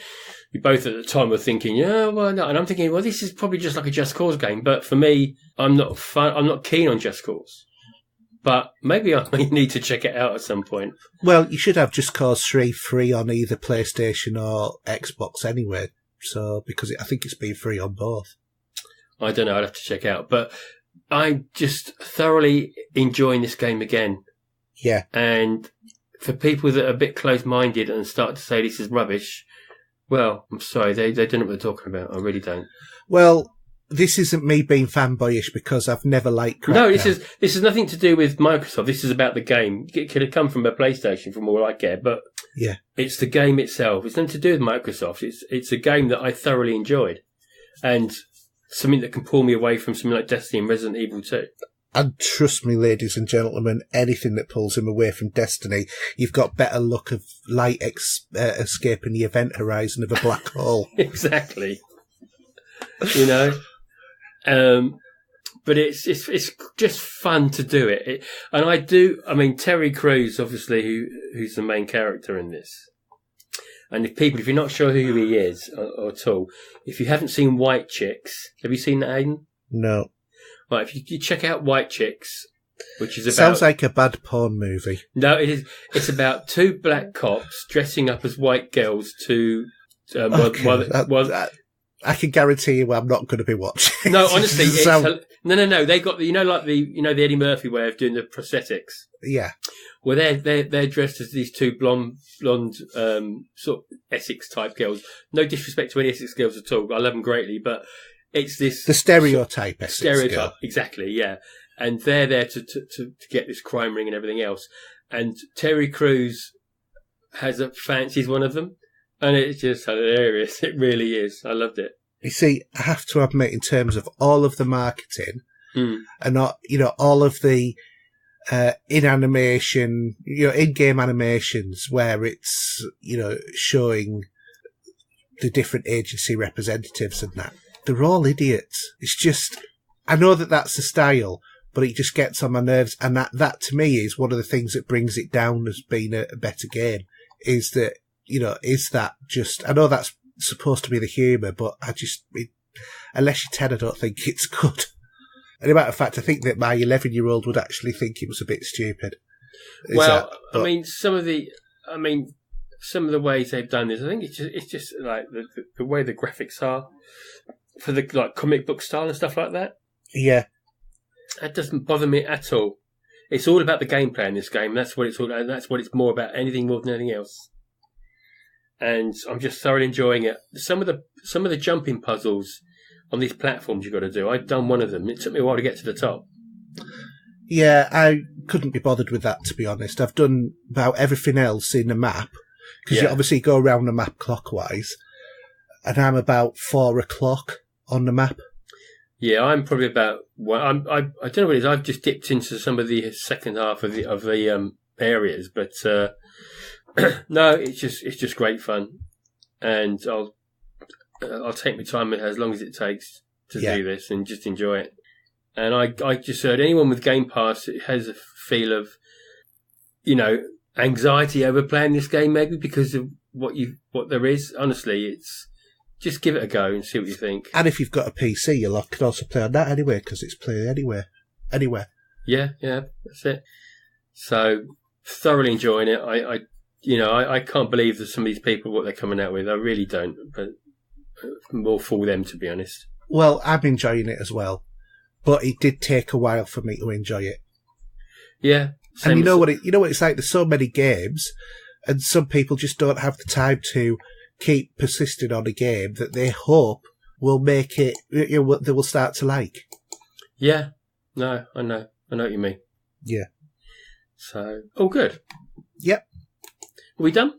we both at the time were thinking, yeah, well, no, and I'm thinking, well, this is probably just like a Just Cause game, but for me, I'm not keen on Just Cause. But maybe I need to check it out at some point. Well, you should have Just Cause 3 free on either PlayStation or Xbox anyway. So, because I think it's been free on both. I don't know. I'd have to check out. But I'm just thoroughly enjoying this game again. Yeah. And for people that are a bit close-minded and start to say this is rubbish, well, I'm sorry. They don't know what they're talking about. I really don't. Well, this isn't me being fanboyish because I've never liked Crackdown. No, this is nothing to do with Microsoft. This is about the game. It could have come from a PlayStation, from all I care, but yeah, it's the game itself. It's nothing to do with Microsoft. It's a game that I thoroughly enjoyed, and something that can pull me away from something like Destiny and Resident Evil 2. And trust me, ladies and gentlemen, anything that pulls him away from Destiny, you've got better luck of light escaping the event horizon of a black hole. Exactly. You know. But it's just fun to do it. I mean, Terry Crews, obviously, who's the main character in this. And if you're not sure who he is or at all, if you haven't seen White Chicks, have you seen that, Aidan? No. Right, if you check out White Chicks, which is about... Sounds like a bad porn movie. No, it is. It's about two black cops dressing up as white girls to... I can guarantee you I'm not going to be watching. No, honestly, no. They got the Eddie Murphy way of doing the prosthetics. Yeah. Well, they're dressed as these two blonde sort of Essex type girls. No disrespect to any Essex girls at all. I love them greatly, but it's this the stereotype Essex stereotype girl. Exactly. Yeah, and they're there to get this crime ring and everything else. And Terry Crews fancies one of them. And it's just hilarious. It really is. I loved it. You see, I have to admit, in terms of all of the marketing and not, all of the in-animation, in-game animations where it's, showing the different agency representatives and that, they're all idiots. It's just, I know that that's the style, but it just gets on my nerves. And that to me is one of the things that brings it down as being a better game, is that, is that just... I know that's supposed to be the humour, but unless you're 10, I don't think it's good. And as a matter of fact, I think that my 11-year-old would actually think it was a bit stupid. Some of the ways they've done this, I think it's just like the way the graphics are for the like comic book style and stuff like that. Yeah. That doesn't bother me at all. It's all about the gameplay in this game. That's what it's all about. That's what it's more about. Anything more than anything else. And I'm just thoroughly enjoying it. Some of the jumping puzzles on these platforms you've got to do, I've done one of them. It took me a while to get to the top. Yeah, I couldn't be bothered with that, to be honest. I've done about everything else in the map, because you obviously go around the map clockwise, and I'm about 4 o'clock on the map. Yeah, I'm probably about... Well, I don't know what it is. I've just dipped into some of the second half of the areas, but... no, it's just great fun, and I'll take my time as long as it takes to do this and just enjoy it. And I just heard anyone with Game Pass has a feel of, anxiety over playing this game, maybe because of what there is. Honestly, it's just give it a go and see what you think. And if you've got a PC, you can also play on that anyway, because it's play anywhere. Yeah, that's it. So thoroughly enjoying it. I can't believe that some of these people, what they're coming out with. I really don't, but more for them, to be honest. Well, I'm enjoying it as well, but it did take a while for me to enjoy it. Yeah. And you know what it's like? There's so many games, and some people just don't have the time to keep persisting on a game that they hope will make it, they will start to like. Yeah. No, I know what you mean. Yeah. So, all good. Yep. Are we done?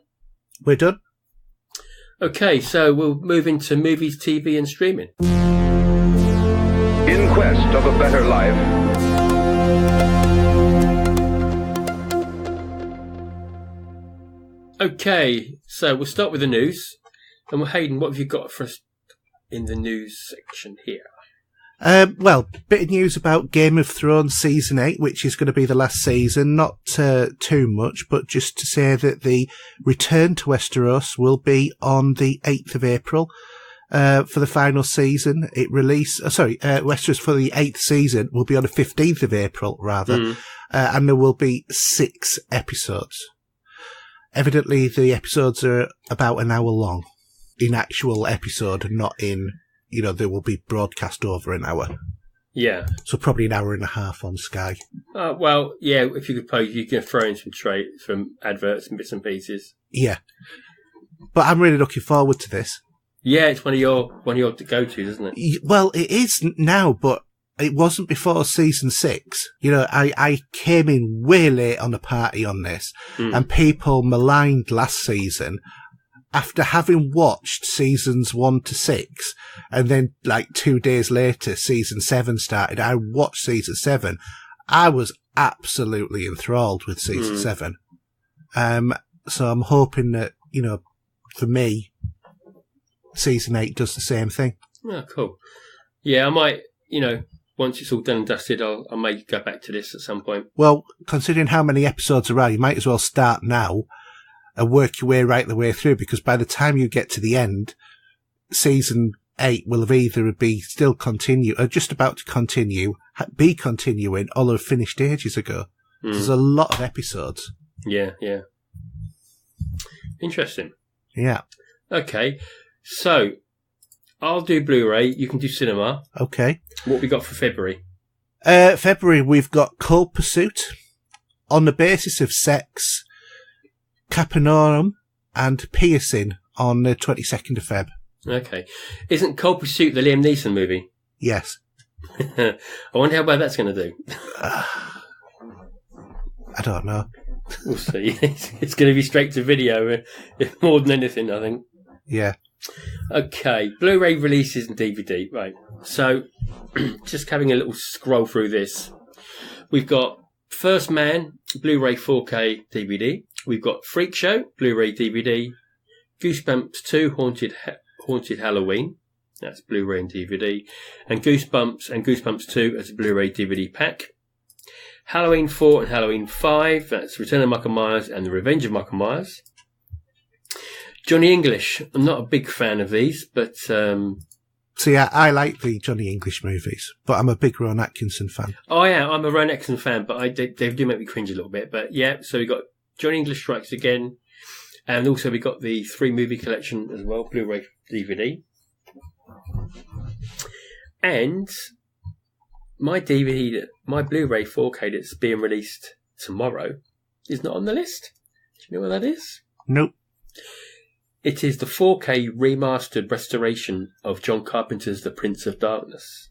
We're done. Okay, so we'll move into movies, TV and streaming. In quest of a better life. Okay, so we'll start with the news. And Hayden, what have you got for us in the news section here? Well, bit of news about Game of Thrones Season 8, which is going to be the last season. Not too much, but just to say that the return to Westeros will be on the 8th of April for the final season. Westeros for the 8th season will be on the 15th of April, rather. And there will be 6 episodes. Evidently, the episodes are about an hour long in actual episode, not in... they will be broadcast over an hour. Yeah. So probably an hour and a half on Sky. Well, yeah, if you could post, you can throw in some adverts and bits and pieces. Yeah. But I'm really looking forward to this. Yeah, it's one of your go-tos, isn't it? Well, it is now, but it wasn't before season 6. I came in way late on the party on this, and people maligned last season. After having watched seasons 1 to 6, and then 2 days later, season 7 started, I watched season 7. I was absolutely enthralled with season 7. So I'm hoping that, for me, season 8 does the same thing. Oh, cool. Yeah, I might, once it's all done and dusted, I may go back to this at some point. Well, considering how many episodes are out, you might as well start now and work your way right the way through, because by the time you get to the end, season 8 will have either be still continue, or just about to continue, be continuing, or have finished ages ago. There's a lot of episodes. Yeah. Interesting. Yeah. Okay, so I'll do Blu-ray, you can do cinema. Okay. What we got for February? February, we've got Cold Pursuit, On the Basis of Sex, Capanorum and Piercing on the 22nd of Feb. Okay. Isn't Cold Pursuit the Liam Neeson movie? Yes. I wonder how bad that's going to do. I don't know. We'll see. It's going to be straight to video more than anything, I think. Yeah. Okay. Blu-ray releases and DVD. Right. So, just having a little scroll through this. We've got First Man, Blu-ray 4K DVD. We've got Freak Show, Blu-ray DVD, Goosebumps 2, Haunted Halloween, that's Blu-ray and DVD, and Goosebumps 2 as a Blu-ray DVD pack. Halloween 4 and Halloween 5, that's Return of Michael Myers and The Revenge of Michael Myers. Johnny English, I'm not a big fan of these, but... See, I like the Johnny English movies, but I'm a big Rowan Atkinson fan. Oh yeah, I'm a Rowan Atkinson fan, but they do make me cringe a little bit. But yeah, so we got Johnny English Strikes Again, and also we got the 3 movie collection as well, Blu-ray DVD. And my DVD, my Blu-ray 4K that's being released tomorrow is not on the list. Do you know what that is? Nope. It is the 4K remastered restoration of John Carpenter's The Prince of Darkness.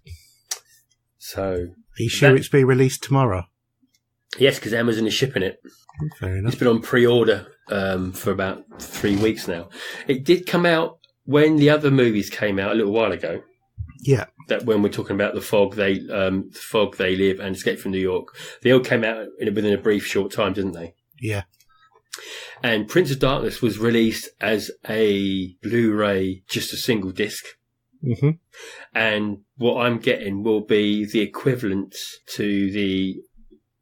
So, are you sure it's being released tomorrow? Yes, because Amazon is shipping it. Fair enough. It's been on pre-order for about 3 weeks now. It did come out when the other movies came out a little while ago. Yeah. That when we're talking about The Fog, They Live, and Escape from New York, they all came out within a brief, short time, didn't they? Yeah. And Prince of Darkness was released as a Blu-ray, just a single disc. Mm-hmm. And what I'm getting will be the equivalent to the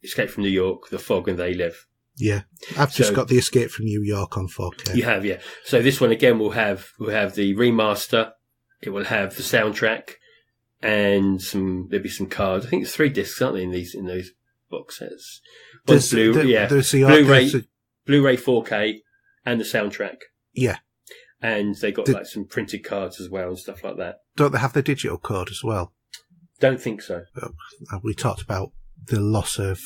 Escape from New York, The Fog, and They Live. Yeah. I've just got the Escape from New York on 4K. You have, yeah. So this one again will have the remaster. It will have the soundtrack and there'll be some cards. I think it's 3 discs, aren't they, in those box sets? There's the Blu-ray 4K and the soundtrack. Yeah. And they got some printed cards as well and stuff like that. Don't they have the digital code as well? Don't think so. We talked about the loss of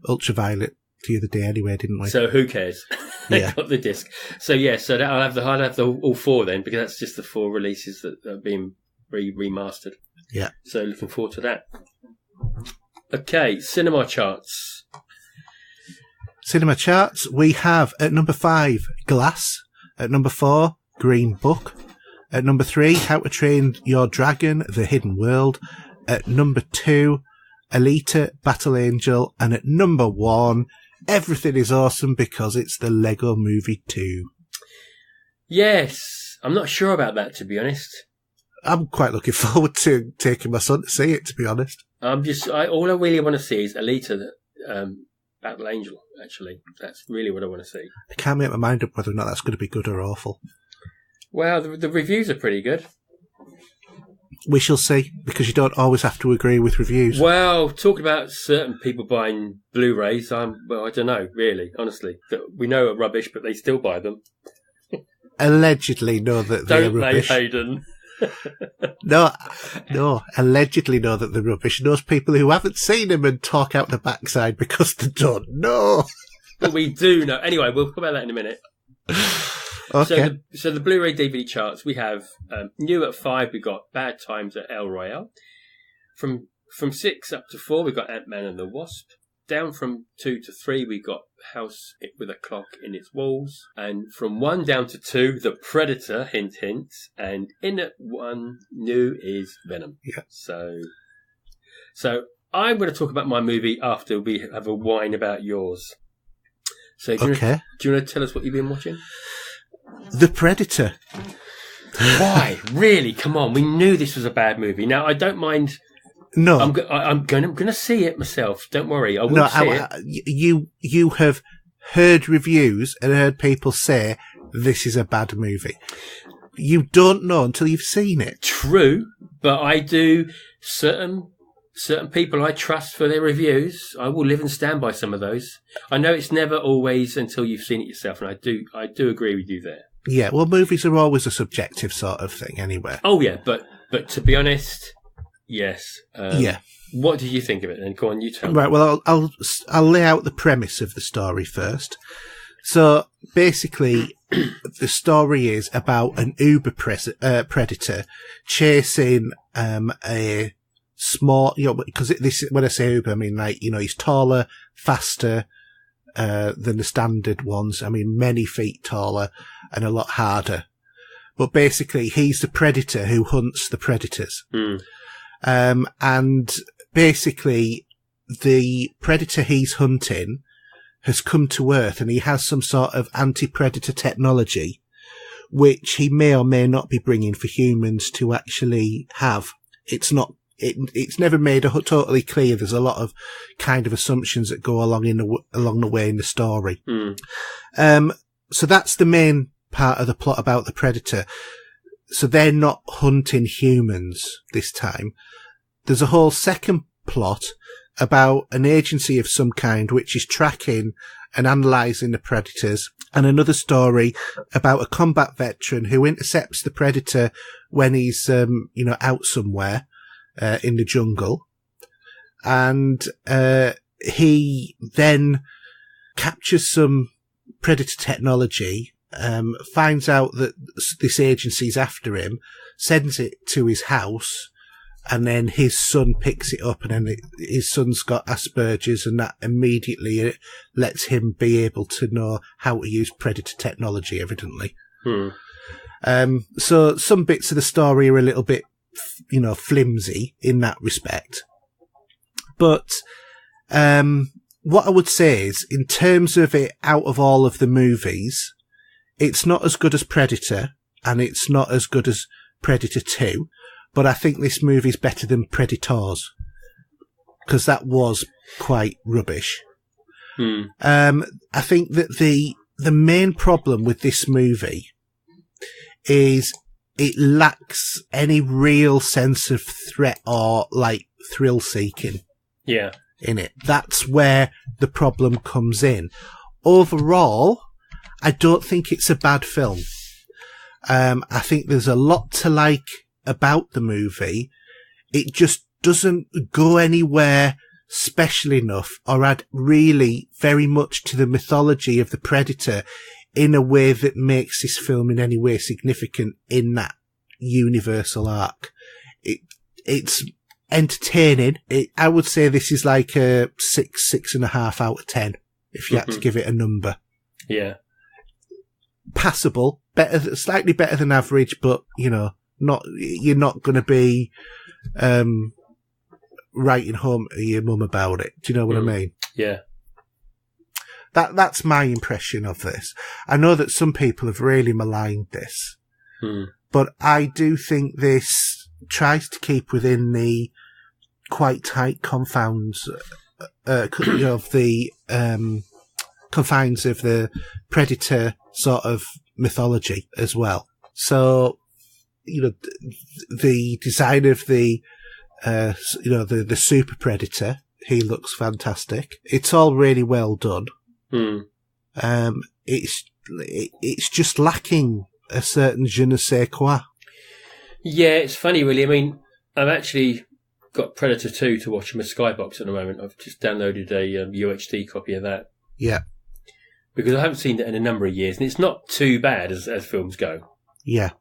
Ultraviolet the other day anyway, didn't we? So who cares? They Yeah. got the disc. So yeah, so I'll have all 4 then, because that's just the 4 releases that are being remastered. Yeah. So looking forward to that. Okay, cinema charts. Cinema charts, we have at number 5, Glass. At number 4, Green Book. At number 3, How to Train Your Dragon, The Hidden World. At number 2, Alita, Battle Angel. And at number 1, Everything is Awesome because it's the Lego Movie 2. Yes. I'm not sure about that, to be honest. I'm quite looking forward to taking my son to see it, to be honest. All I really want to see is Alita, Battle Angel, actually. That's really what I want to see. I can't make my mind up whether or not that's going to be good or awful. Well, the reviews are pretty good. We shall see, because you don't always have to agree with reviews. Well, talking about certain people buying Blu-rays, I don't know, really, honestly. We know are rubbish, but they still buy them. Allegedly know that they're rubbish. Don't they, Hayden? No, allegedly know that they're rubbish. Those people who haven't seen them and talk out the backside because they don't know. But we do know. Anyway, we'll talk about that in a minute. Okay. So the Blu-ray DVD charts, we have new at 5, we got Bad Times at El Royale. From 6 up to 4, we got Ant-Man and the Wasp. Down from 2 to 3, we got House with a Clock in Its Walls. And from 1 down to 2, The Predator, hint, hint. And in at 1, new is Venom. Yeah. So I'm going to talk about my movie after we have a whine about yours. So do you want to tell us what you've been watching? The Predator. Why? Really? Come on. We knew this was a bad movie. Now, I don't mind. No. I'm going to see it myself. Don't worry. I will see it. You have heard reviews and heard people say this is a bad movie. You don't know until you've seen it. True, but I do. Certain people I trust for their reviews, I will live and stand by some of those. I know it's never always until you've seen it yourself, and I do agree with you there. Yeah, well, movies are always a subjective sort of thing anyway. Oh, yeah, but to be honest, yes. Yeah. What did you think of it then? Go on, you tell me. Right, well, I'll lay out the premise of the story first. So, basically, the story is about an Uber predator chasing a small, because when I say Uber, I mean, he's taller, faster than the standard ones. I mean, many feet taller and a lot harder. But basically, he's the predator who hunts the predators. Mm. And basically, the predator he's hunting has come to Earth, and he has some sort of anti-predator technology, which he may or may not be bringing for humans to actually have. It's never made totally clear. There's a lot of kind of assumptions that go along the way in the story. Mm. So that's the main part of the plot about the predator. So they're not hunting humans this time. There's a whole second plot about an agency of some kind which is tracking and analysing the predators, and another story about a combat veteran who intercepts the predator when he's, out somewhere in the jungle, and he then captures some predator technology, finds out that this agency's after him, sends it to his house, and then his son picks it up, and then his son's got Asperger's, and that immediately lets him be able to know how to use predator technology, evidently. So some bits of the story are a little bit, flimsy in that respect. But what I would say is, in terms of it out of all of the movies, it's not as good as Predator, and it's not as good as Predator 2, but I think this movie's better than Predators, because that was quite rubbish. I think that the main problem with this movie is it lacks any real sense of threat or, thrill seeking. Yeah. In it. That's where the problem comes in. Overall, I don't think it's a bad film. I think there's a lot to like about the movie. It just doesn't go anywhere special enough or add really very much to the mythology of the Predator in a way that makes this film in any way significant in that universal arc. It's entertaining. I would say this is like a 6.5 out of 10 if you had to give it a number. Yeah. Passable, slightly better than average, but you're not going to be writing home to your mum about it. Do you know what I mean? Yeah. That's my impression of this. I know that some people have really maligned this. But I do think this tries to keep within the quite tight confines of the confines of the Predator sort of mythology as well. So, the design of the Super Predator, he looks fantastic. It's all really well done. It's just lacking a certain je ne sais quoi. Yeah, it's funny, really. I mean, I've actually got Predator 2 to watch on my Skybox at the moment. I've just downloaded a UHD copy of that. Yeah. Because I haven't seen it in a number of years, and it's not too bad as films go. Yeah.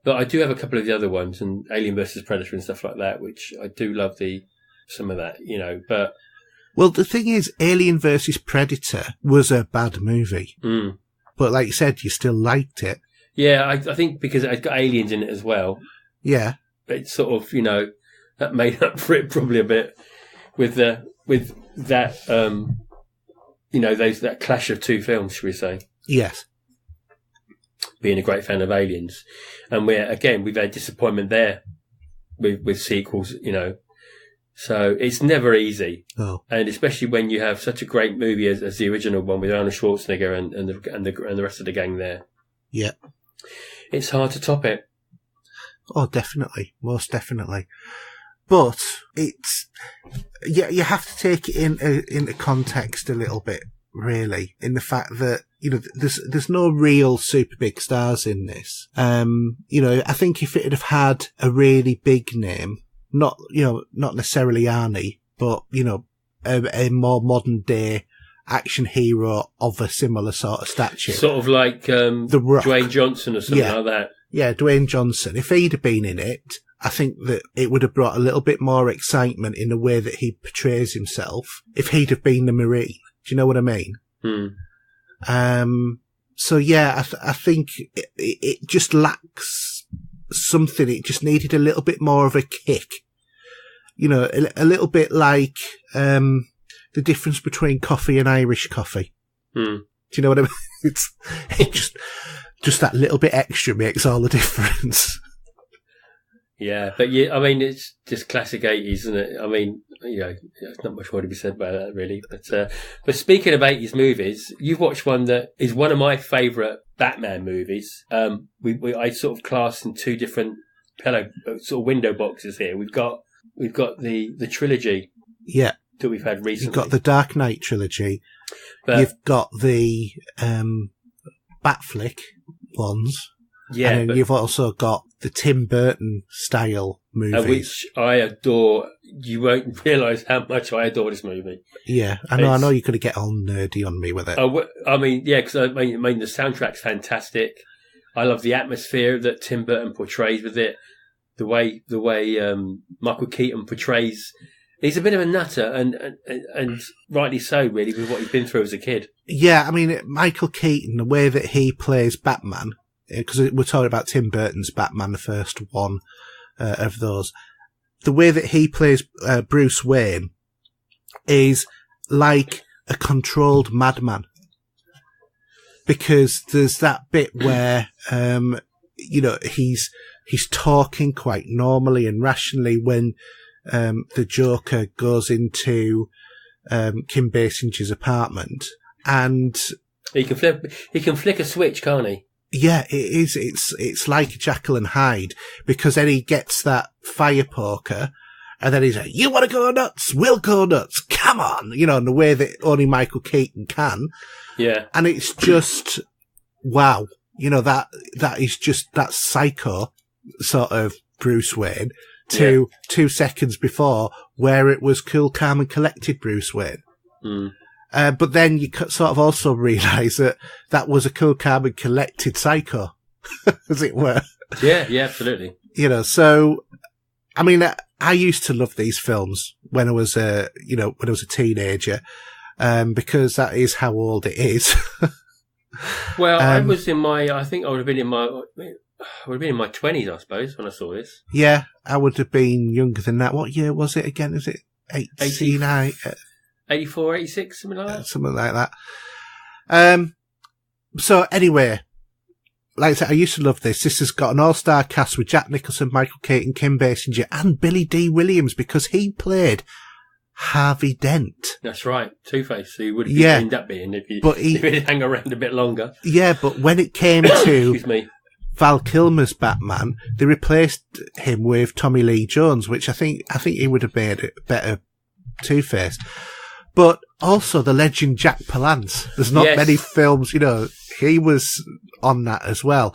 But I do have a couple of the other ones, and Alien vs. Predator and stuff like that, which I do love some of that, but... Well, the thing is, Alien vs. Predator was a bad movie. But like you said, you still liked it. Yeah, I think because it had got aliens in it as well. Yeah. It's sort of, that made up for it probably a bit with that, that clash of two films, should we say. Yes. Being a great fan of Aliens. And we've had disappointment there with sequels, So it's never easy. Oh. And especially when you have such a great movie as the original one with Arnold Schwarzenegger and the rest of the gang there. Yeah. It's hard to top it. Oh, definitely. Most definitely. But it's, you have to take it into context a little bit, really, in the fact that, there's no real super big stars in this. I think if it had had a really big name, not necessarily Arnie, but, a more modern day action hero of a similar sort of stature. Sort of like, The Rock. Dwayne Johnson or something like that. Yeah, Dwayne Johnson. If he'd have been in it, I think that it would have brought a little bit more excitement in the way that he portrays himself if he'd have been the Marine. Do you know what I mean? So yeah, I think it just lacks something. It just needed a little bit more of a kick. A little bit like, the difference between coffee and Irish coffee. Do you know what I mean? It's just that little bit extra makes all the difference. Yeah, but it's just classic 80s, isn't it? There's not much more to be said about that, really. But speaking of 80s movies, you've watched one that is one of my favourite Batman movies. I sort of classed in two different sort of window boxes here. We've got the trilogy. Yeah. That we've had recently. You've got the Dark Knight trilogy. But you've got the Batflick ones. Yeah. And then you've also got the Tim Burton style movies. Which I adore. You won't realise how much I adore this movie. Yeah, I know you're going to get all nerdy on me with it. Because the soundtrack's fantastic. I love the atmosphere that Tim Burton portrays with it. The way Michael Keaton portrays. He's a bit of a nutter, and rightly so, really, with what he's been through as a kid. Yeah, Michael Keaton, the way that he plays Batman, because we're talking about Tim Burton's Batman, the first one of those. The way that he plays Bruce Wayne is like a controlled madman. Because there's that bit where, he's talking quite normally and rationally when the Joker goes into Kim Basinger's apartment, and he can flick a switch, can't he? Yeah, it is. It's like Jekyll and Hyde, because then he gets that fire poker, and then he's like, "You want to go nuts? We'll go nuts. Come on!" In the way that only Michael Keaton can. Yeah, and it's just wow. That is just that psycho sort of Bruce Wayne. 2 seconds before, where it was cool, calm and collected Bruce Wayne. But then you sort of also realise that was a cool, calm and collected psycho, as it were. Yeah, absolutely. So, I used to love these films when I was a teenager, because that is how old it is. Well, I would have been in my 20s, I suppose, when I saw this. Yeah, I would have been younger than that. What year was it again? Is it 89? 84, 86, something like that? Something like that. So anyway, like I said, I used to love this. This has got an all-star cast with Jack Nicholson, Michael Keaton, Kim Basinger, and Billy D. Williams, because he played Harvey Dent. That's right, Two-Face. So he would have ended up being if he'd hang around a bit longer. Yeah, but when it came to Excuse me. Val Kilmer's Batman, they replaced him with Tommy Lee Jones, which I think he would have made a better Two-Face. But also the legend Jack Palance. There's not many films, he was on that as well.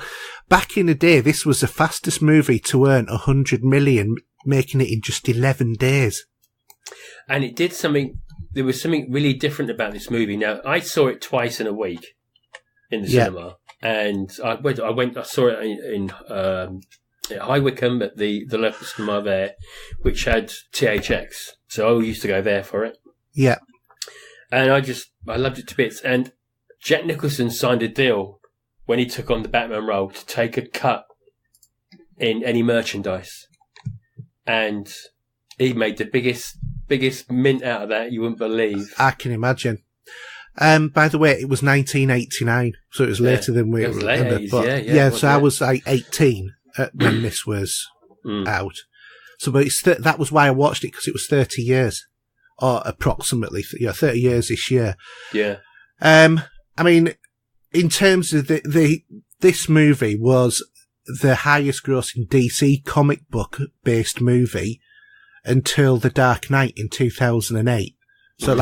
Back in the day, this was the fastest movie to earn 100 million, making it in just 11 days. And it did something, there was something really different about this movie. Now, I saw it twice in a week in the cinema. And I saw it in at High Wycombe at the local cinema there, which had THX. So I used to go there for it. Yeah. And I loved it to bits. And Jack Nicholson signed a deal when he took on the Batman role to take a cut in any merchandise. And he made the biggest mint out of that you wouldn't believe. I can imagine. By the way, it was 1989, so it was later than we were. So I was like 18 when this was out. So, but that was why I watched it, because it was 30 years, or approximately, 30 years this year. Yeah. I mean, in terms of this movie was the highest grossing DC comic book based movie until The Dark Knight in 2008. So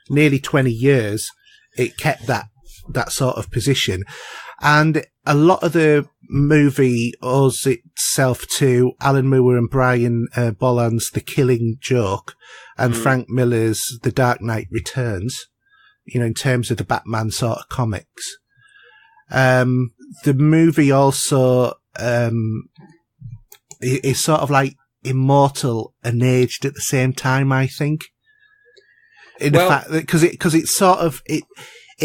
nearly 20 years, it kept that sort of position. And a lot of the movie owes itself to Alan Moore and Brian Bolland's The Killing Joke and Frank Miller's The Dark Knight Returns, in terms of the Batman sort of comics. The movie also is sort of like immortal and aged at the same time, I think. In the fact that, because it's sort of, it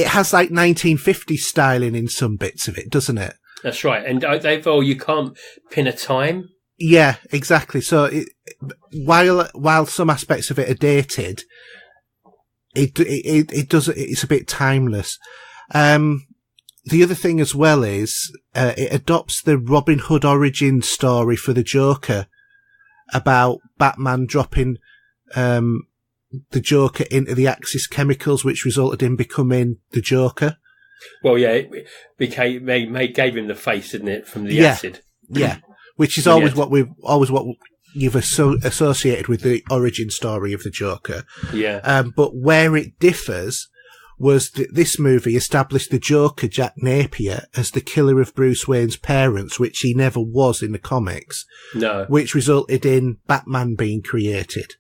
has like 1950s styling in some bits of it, doesn't it? That's right. And you can't pin a time. Yeah, exactly. So while some aspects of it are dated, it's a bit timeless. The other thing as well is, it adopts the Robin Hood origin story for the Joker about Batman dropping, the Joker into the Axis chemicals, which resulted in becoming the Joker. Well, yeah, it gave him the face, didn't it, from the acid? Yeah, which is always what you've associated with the origin story of the Joker. Yeah. But where it differs was that this movie established the Joker, Jack Napier, as the killer of Bruce Wayne's parents, which he never was in the comics. No. Which resulted in Batman being created.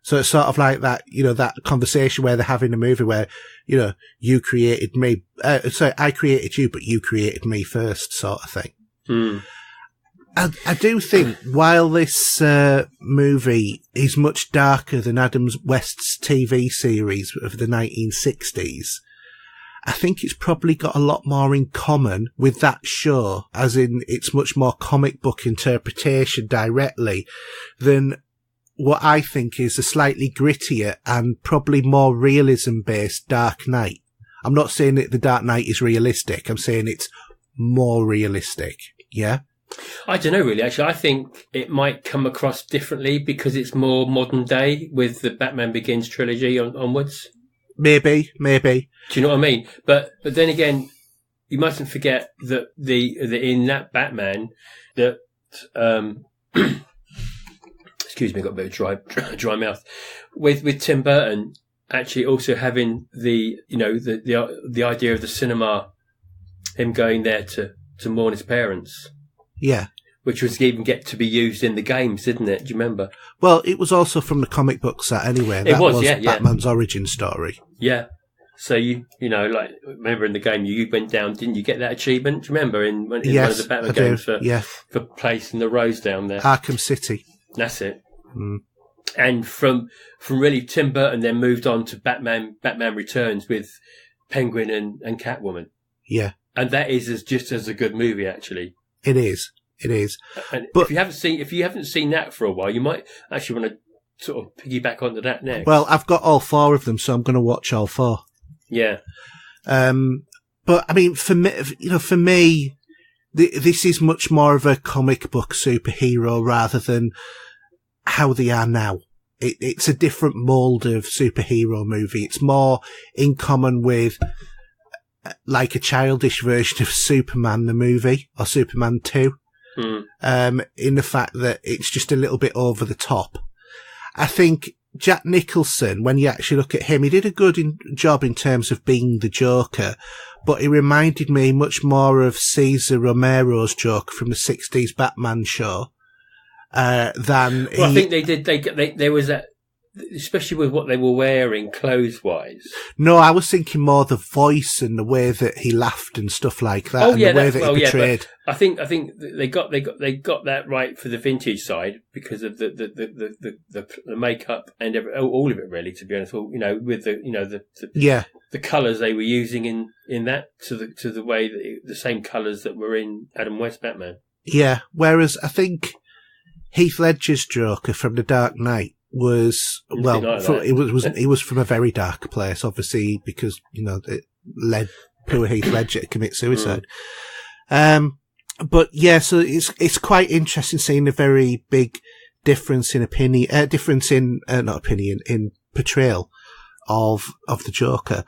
So it's sort of like that, that conversation where they're having a movie where, you created me. I created you, but you created me first, sort of thing. Hmm. I do think while this movie is much darker than Adam West's TV series of the 1960s, I think it's probably got a lot more in common with that show, as in it's much more comic book interpretation directly than what I think is a slightly grittier and probably more realism-based Dark Knight. I'm not saying that the Dark Knight is realistic. I'm saying it's more realistic. Yeah? I don't know, really. Actually, I think it might come across differently because it's more modern day with the Batman Begins trilogy onwards. Maybe. Do you know what I mean? But then again, you mustn't forget that in that Batman that excuse me, got a bit of dry mouth. With Tim Burton actually also having the idea of the cinema, him going there to mourn his parents. Yeah. Which was even get to be used in the games, didn't it? Do you remember? Well, it was also from the comic book set anyway. That was Batman's origin story. Yeah. So remember in the game you went down, didn't you get that achievement? Do you remember in one of the Batman games for placing the rose down there? Arkham City. That's it. Mm. And from really Tim Burton then moved on to Batman Returns with Penguin and Catwoman. Yeah. And that is just as a good movie, actually. It is. And but if you haven't seen that for a while, you might actually want to sort of piggyback onto that next. Well, I've got all four of them, so I'm going to watch all four. Yeah. But I mean, for me, this is much more of a comic book superhero rather than how they are now. It's a different mould of superhero movie. It's more in common with like a childish version of Superman the movie or Superman 2. In the fact that it's just a little bit over the top. I think Jack Nicholson, when you actually look at him, he did a good job in terms of being the Joker, but he reminded me much more of Cesar Romero's Joker from the 60s Batman show. I think they did. There was that, especially with what they were wearing, clothes-wise. No, I was thinking more the voice and the way that he laughed and stuff like that. The way that he portrayed. I think they got that right for the vintage side because of the makeup and all of it, really. To be honest, with the colours they were using in that to the way that the same colours that were in Adam West Batman. Yeah, whereas I think Heath Ledger's Joker from The Dark Knight was it was from a very dark place, obviously, because it led poor Heath Ledger to commit suicide. But yeah, so it's quite interesting seeing a very big difference in in portrayal of the Joker.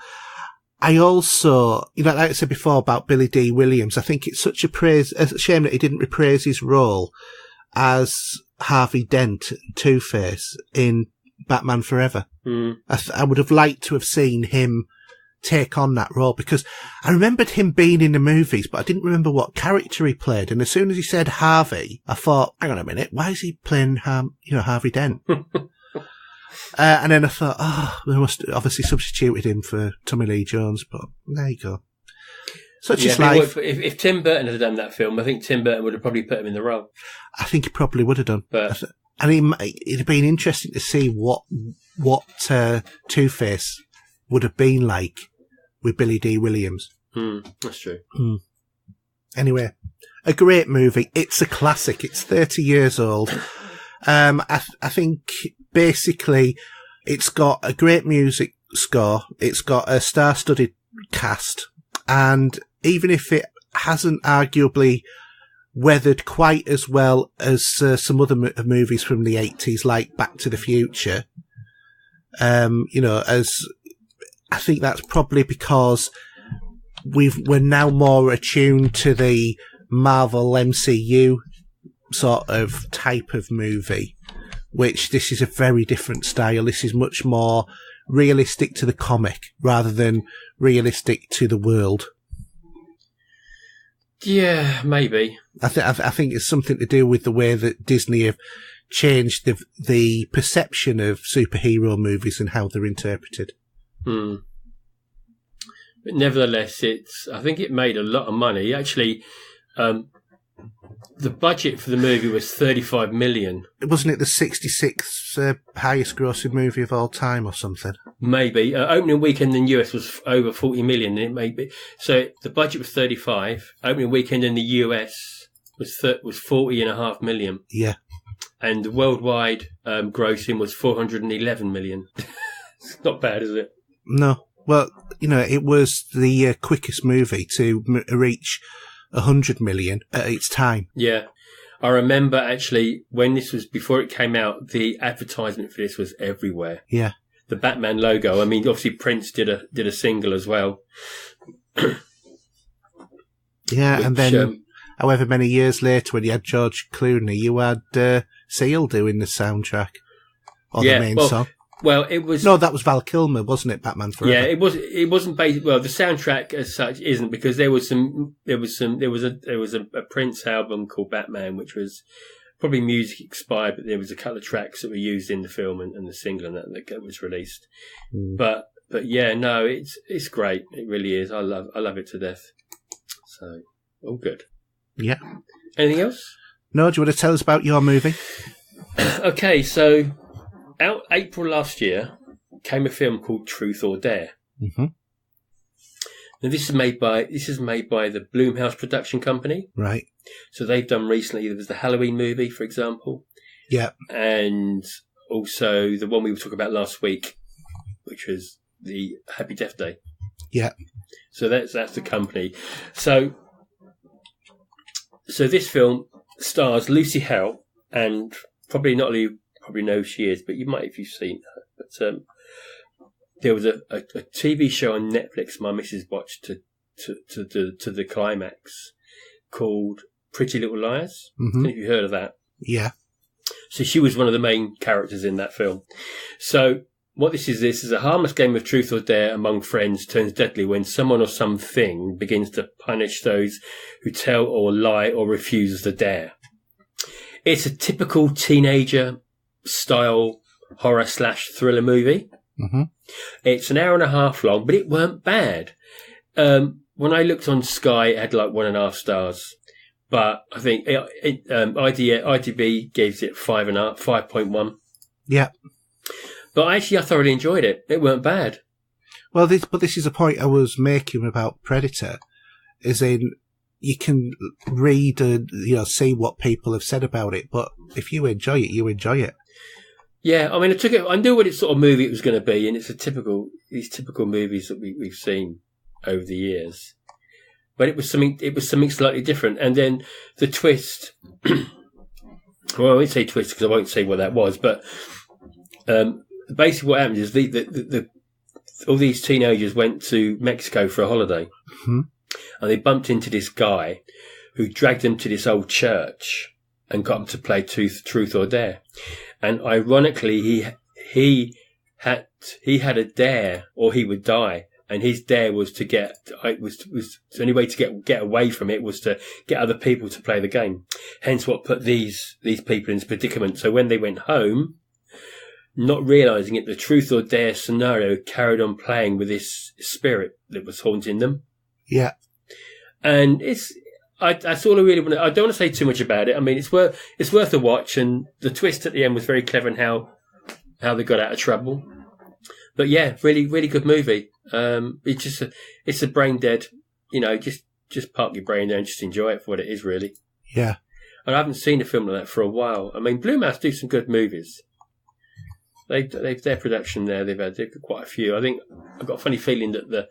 I also, like I said before about Billy D. Williams, I think it's such a shame that he didn't reprise his role as Harvey Dent, Two-Face, in Batman Forever. I would have liked to have seen him take on that role because I remembered him being in the movies, but I didn't remember what character he played. And as soon as he said Harvey, I thought, hang on a minute, why is he playing, Harvey Dent? And then I thought, they must obviously substituted him for Tommy Lee Jones, but there you go. Such is life. If Tim Burton had done that film, I think Tim Burton would have probably put him in the role. I think he probably would have done. But it'd have been interesting to see what Two-Face would have been like with Billy D. Williams. That's true. Anyway, a great movie. It's a classic. It's 30 years old. I think basically it's got a great music score. It's got a star-studded cast. And even if it hasn't arguably weathered quite as well as some other movies from the 80s, like Back to the Future, as I think that's probably because we're now more attuned to the Marvel MCU sort of type of movie, which this is a very different style. This is much more realistic to the comic rather than realistic to the world. Yeah, maybe. I think it's something to do with the way that Disney have changed the perception of superhero movies and how they're interpreted. But nevertheless, I think it made a lot of money. Actually, the budget for the movie was $35 million. Wasn't it the 66th highest grossing movie of all time or something? Maybe. Opening weekend in the US was over 40 million. It may be. So the budget was 35. Opening weekend in the US was 40.5 million. Yeah. And the worldwide grossing was 411 million. It's not bad, is it? No. Well, it was the quickest movie to reach 100 million at its time. Yeah. I remember actually when before it came out, the advertisement for this was everywhere. Yeah. The Batman logo. I mean, obviously Prince did a single as well. Yeah, and then however many years later when you had George Clooney, you had Seal doing the soundtrack. Or the main song. Well, it was... No, that was Val Kilmer, wasn't it, Batman Forever? Yeah, it wasn't based... Well, the soundtrack as such isn't, because there was a Prince album called Batman, which was probably music expired, but there was a couple of tracks that were used in the film and the single and that was released. But yeah, no, it's great. It really is. I love it to death. So, all good. Yeah. Anything else? No, do you want to tell us about your movie? Okay, so... Out April last year came a film called Truth or Dare. Mm-hmm. Now this is made by the Blumhouse production company. Right. So they've done recently. There was the Halloween movie, for example. Yeah. And also the one we were talking about last week, which was the Happy Death Day. Yeah. So that's the company. So So this film stars Lucy Hale, and probably not only probably know who she is, but you might if you've seen her. But there was a TV show on Netflix my missus watched to the climax called Pretty Little Liars. I don't know if you heard of that. Yeah. So she was one of the main characters in that film. So what this is a harmless game of truth or dare among friends turns deadly when someone or something begins to punish those who tell or lie or refuse the dare. It's a typical teenager style horror/thriller movie. Mm-hmm. It's an hour and a half long, but it weren't bad. When I looked on Sky, it had like 1.5 stars. But I think IDB gives it 5.1. Yeah. But I thoroughly enjoyed it. It weren't bad. Well, this is a point I was making about Predator, is in you can read and see what people have said about it, but if you enjoy it, you enjoy it. Yeah, I mean, I knew what sort of movie it was going to be, and it's these typical movies that we've seen over the years. But it was something slightly different, and then the twist. Well, I won't say twist because I won't say what that was, but basically what happened is all these teenagers went to Mexico for a holiday, and they bumped into this guy who dragged them to this old church and got them to play truth or dare. And ironically, he had a dare or he would die. And his dare was to was the only way to get away from it was to get other people to play the game. Hence what put these people in this predicament. So when they went home, not realizing it, the truth or dare scenario carried on playing with this spirit that was haunting them. Yeah. And that's all I really want to, I don't want to say too much about it. I mean, it's worth a watch, and the twist at the end was very clever in how they got out of trouble. But yeah, really, really good movie. It's a brain dead, just park your brain there and just enjoy it for what it is, really. Yeah. And I haven't seen a film like that for a while. I mean, Blue Mouse do some good movies. They've their production there. They've got quite a few. I think I've got a funny feeling that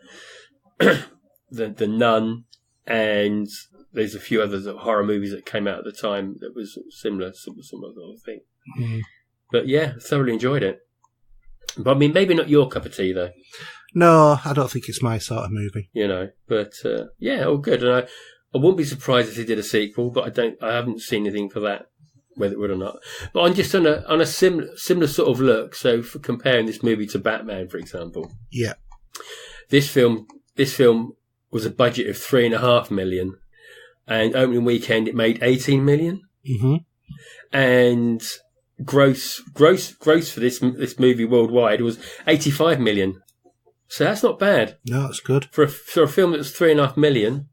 the Nun and there's a few other horror movies that came out at the time that was similar sort of thing. Mm. But yeah, thoroughly enjoyed it. But I mean, maybe not your cup of tea though. No, I don't think it's my sort of movie. But yeah, all good. And I wouldn't be surprised if they did a sequel, but I haven't seen anything for that, whether it would or not. But I'm just on a similar sort of look. So for comparing this movie to Batman, for example. Yeah. This film was a budget of $3.5 million, and opening weekend it made $18 million. Mm-hmm. And gross for this movie worldwide was $85 million. So that's not bad. No, it's good for a film that's $3.5 million.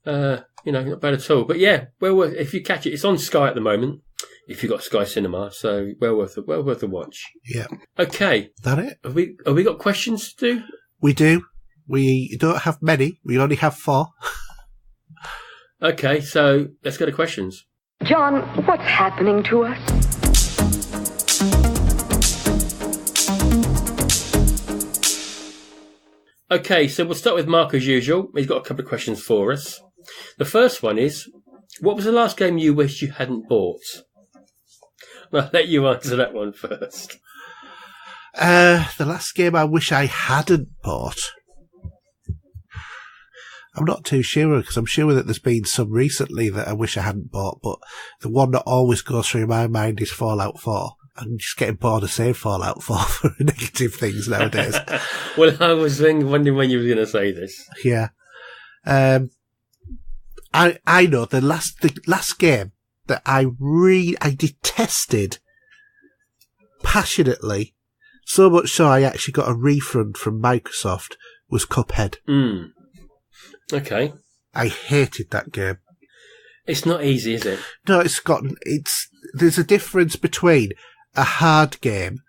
Not bad at all. But yeah, if you catch it, it's on Sky at the moment. If you've got Sky Cinema, so well worth a watch. Yeah. Okay. That it? Have we got questions to do? We do. We don't have many. We only have 4. Okay, so let's go to questions. John, what's happening to us? Okay, so we'll start with Mark as usual. He's got a couple of questions for us. The first one is, what was the last game you wished you hadn't bought? I'll let you answer that one first. The last game I wish I hadn't bought. I'm not too sure, because I'm sure that there's been some recently that I wish I hadn't bought, but the one that always goes through my mind is Fallout 4. I'm just getting bored of saying Fallout 4 for negative things nowadays. Well, I was wondering when you were going to say this. Yeah. I know the last game that I detested passionately, so much so I actually got a refund from Microsoft, was Cuphead. Mm. Okay. I hated that game. It's not easy, is it? No, there's a difference between a hard game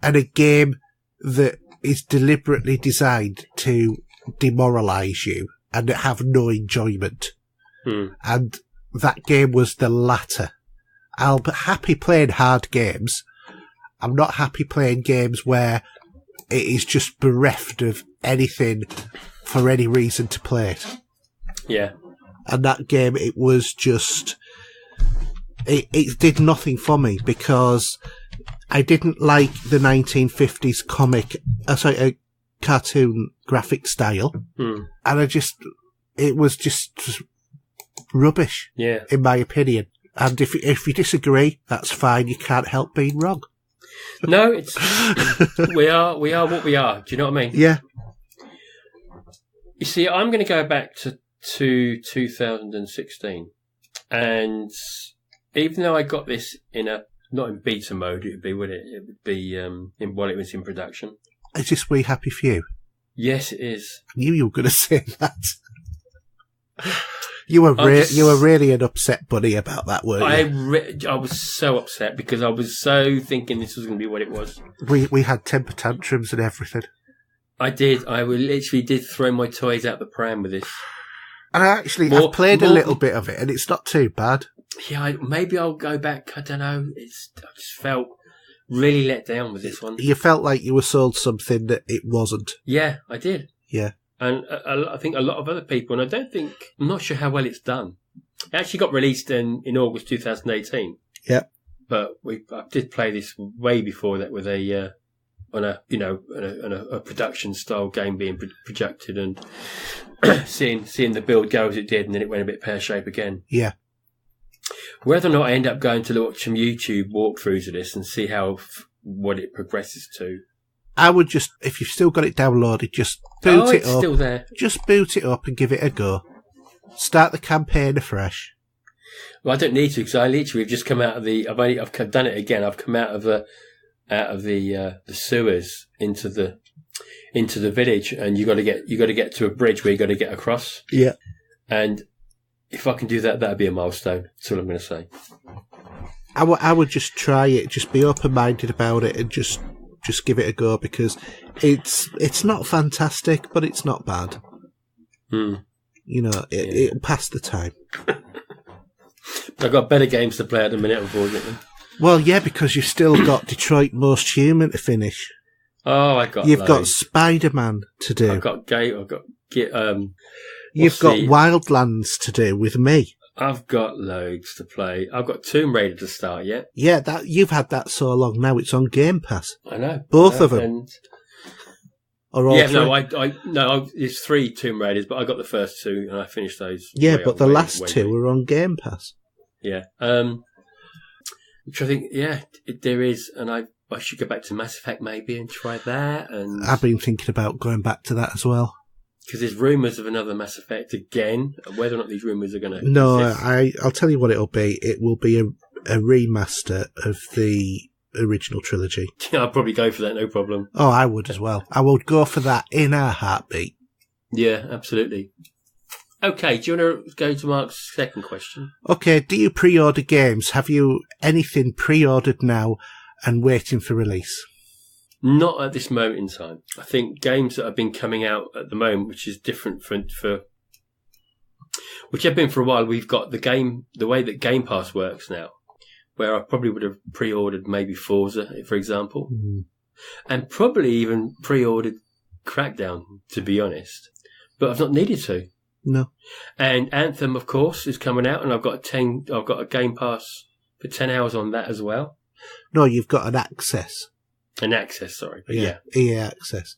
and a game that is deliberately designed to demoralise you and have no enjoyment. And that game was the latter. I'll be happy playing hard games. I'm not happy playing games where it is just bereft of anything for any reason to play it. Yeah. And that game, it was just... It did nothing for me because I didn't like the 1950s cartoon graphic style. And it was just rubbish, in my opinion. And if you disagree, that's fine. You can't help being wrong. No, we are what we are. Do you know what I mean? Yeah. You see, I'm going to go back to 2016, and even though I got this not in beta mode, it would be while it was in production. Is this We Happy Few? Yes, it is. I knew you were going to say that. You were really an upset bunny about that, weren't you? I was so upset because I was so thinking this was going to be what it was. We had temper tantrums and everything. I did. I literally did throw my toys out the pram with this. And I've played a little bit of it, and it's not too bad. Yeah, maybe I'll go back. I don't know. I just felt really let down with this one. You felt like you were sold something that it wasn't. Yeah, I did. Yeah. And I think a lot of other people, and I'm not sure how well it's done. It actually got released in August 2018. Yeah. But I did play this way before that with on a production style game being projected and seeing the build go as it did, and then it went a bit pear shaped again. Yeah. Whether or not I end up going to watch some YouTube walkthroughs of this and see what it progresses to. I would just, if you've still got it downloaded, just boot it up. It's still there. Just boot it up and give it a go. Start the campaign afresh. Well, I don't need to because I literally have just come out of I've done it again. I've come out of the sewers into the village, and you got to get to a bridge where you got to get across. Yeah. And if I can do that, that'd be a milestone. That's all I'm going to say. I would just try it. Just be open-minded about it and just give it a go because it's not fantastic, but it's not bad. You know, it'll pass the time. I've got better games to play at the minute, unfortunately. Well, yeah, because you've still got Detroit Most Human to finish. Oh, You've got Spider-Man to do. You've got Wildlands to do with me. I've got loads to play. I've got Tomb Raider to start yet. Yeah, you've had that so long now. It's on Game Pass. I know. Both of them. Or all three? No, there's 3 Tomb Raiders, but I got the first 2 and I finished those. Yeah, but the last 2 are on Game Pass. Yeah. Which I think, there is, and I should go back to Mass Effect maybe and try that. And I've been thinking about going back to that as well. Because there's rumours of another Mass Effect again. Whether or not these rumours are going to No, exist. I'll tell you what it'll be. It will be a remaster of the original trilogy. I'll probably go for that, no problem. Oh, I would as well. I would go for that in a heartbeat. Yeah, absolutely. Okay, do you want to go to Mark's second question? Okay, do you pre-order games? Have you anything pre-ordered now and waiting for release? Not at this moment in time. I think games that have been coming out at the moment, which is different for which have been for a while, we've got the way that Game Pass works now, where I probably would have pre-ordered maybe Forza, for example, and probably even pre-ordered Crackdown, to be honest. But I've not needed to. No. And Anthem, of course, is coming out, and I've got a Game Pass for 10 hours on that as well. No, you've got an access. An access, sorry. But yeah. EA access.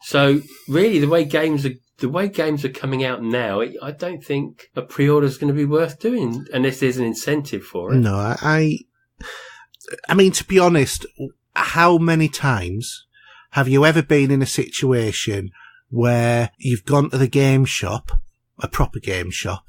So really, the way games are coming out now, I don't think a pre-order is going to be worth doing unless there's an incentive for it. No, I mean, to be honest, how many times have you ever been in a situation where you've gone to the game shop, a proper game shop,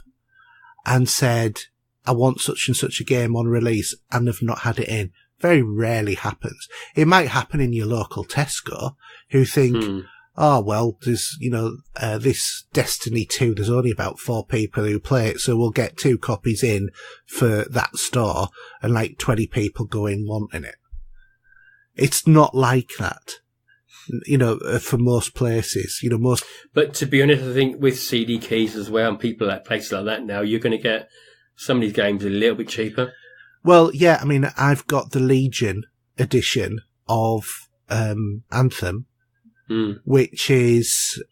and said, I want such and such a game on release, and they've not had it in? Very rarely happens. It might happen in your local Tesco, who think, oh, well, there's, this Destiny 2, there's only about 4 people who play it, so we'll get 2 copies in for that store, and like 20 people go in wanting it. It's not like that. For most places, most. But to be honest, I think with CD keys as well, and people at places like that now, you're going to get some of these games a little bit cheaper. Well, yeah, I mean, I've got the Legion edition of Anthem, which is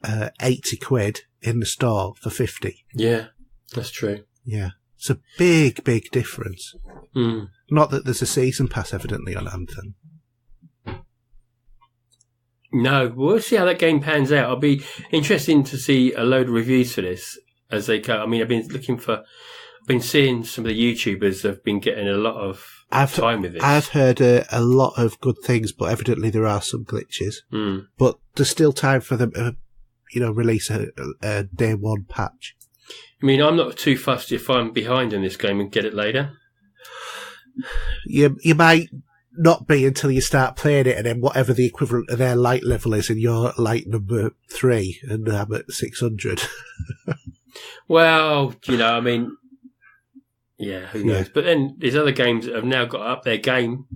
80 quid in the store for 50. Yeah. That's true. Yeah. It's a big, big difference. Mm. Not that there's a season pass, evidently, on Anthem. No, we'll see how that game pans out. I'll be interested to see a load of reviews for this as they go. I mean, I've been seeing some of the YouTubers have been getting a lot of time with this. I've heard a lot of good things, but evidently there are some glitches. Mm. But there's still time for them to, release a day one patch. I mean, I'm not too fussed if I'm behind in this game and get it later. You might not be until you start playing it, and then whatever the equivalent of their light level is, and you're light number 3, and I'm at 600. Well, I mean, yeah, who knows? But then there's other games that have now got up their game,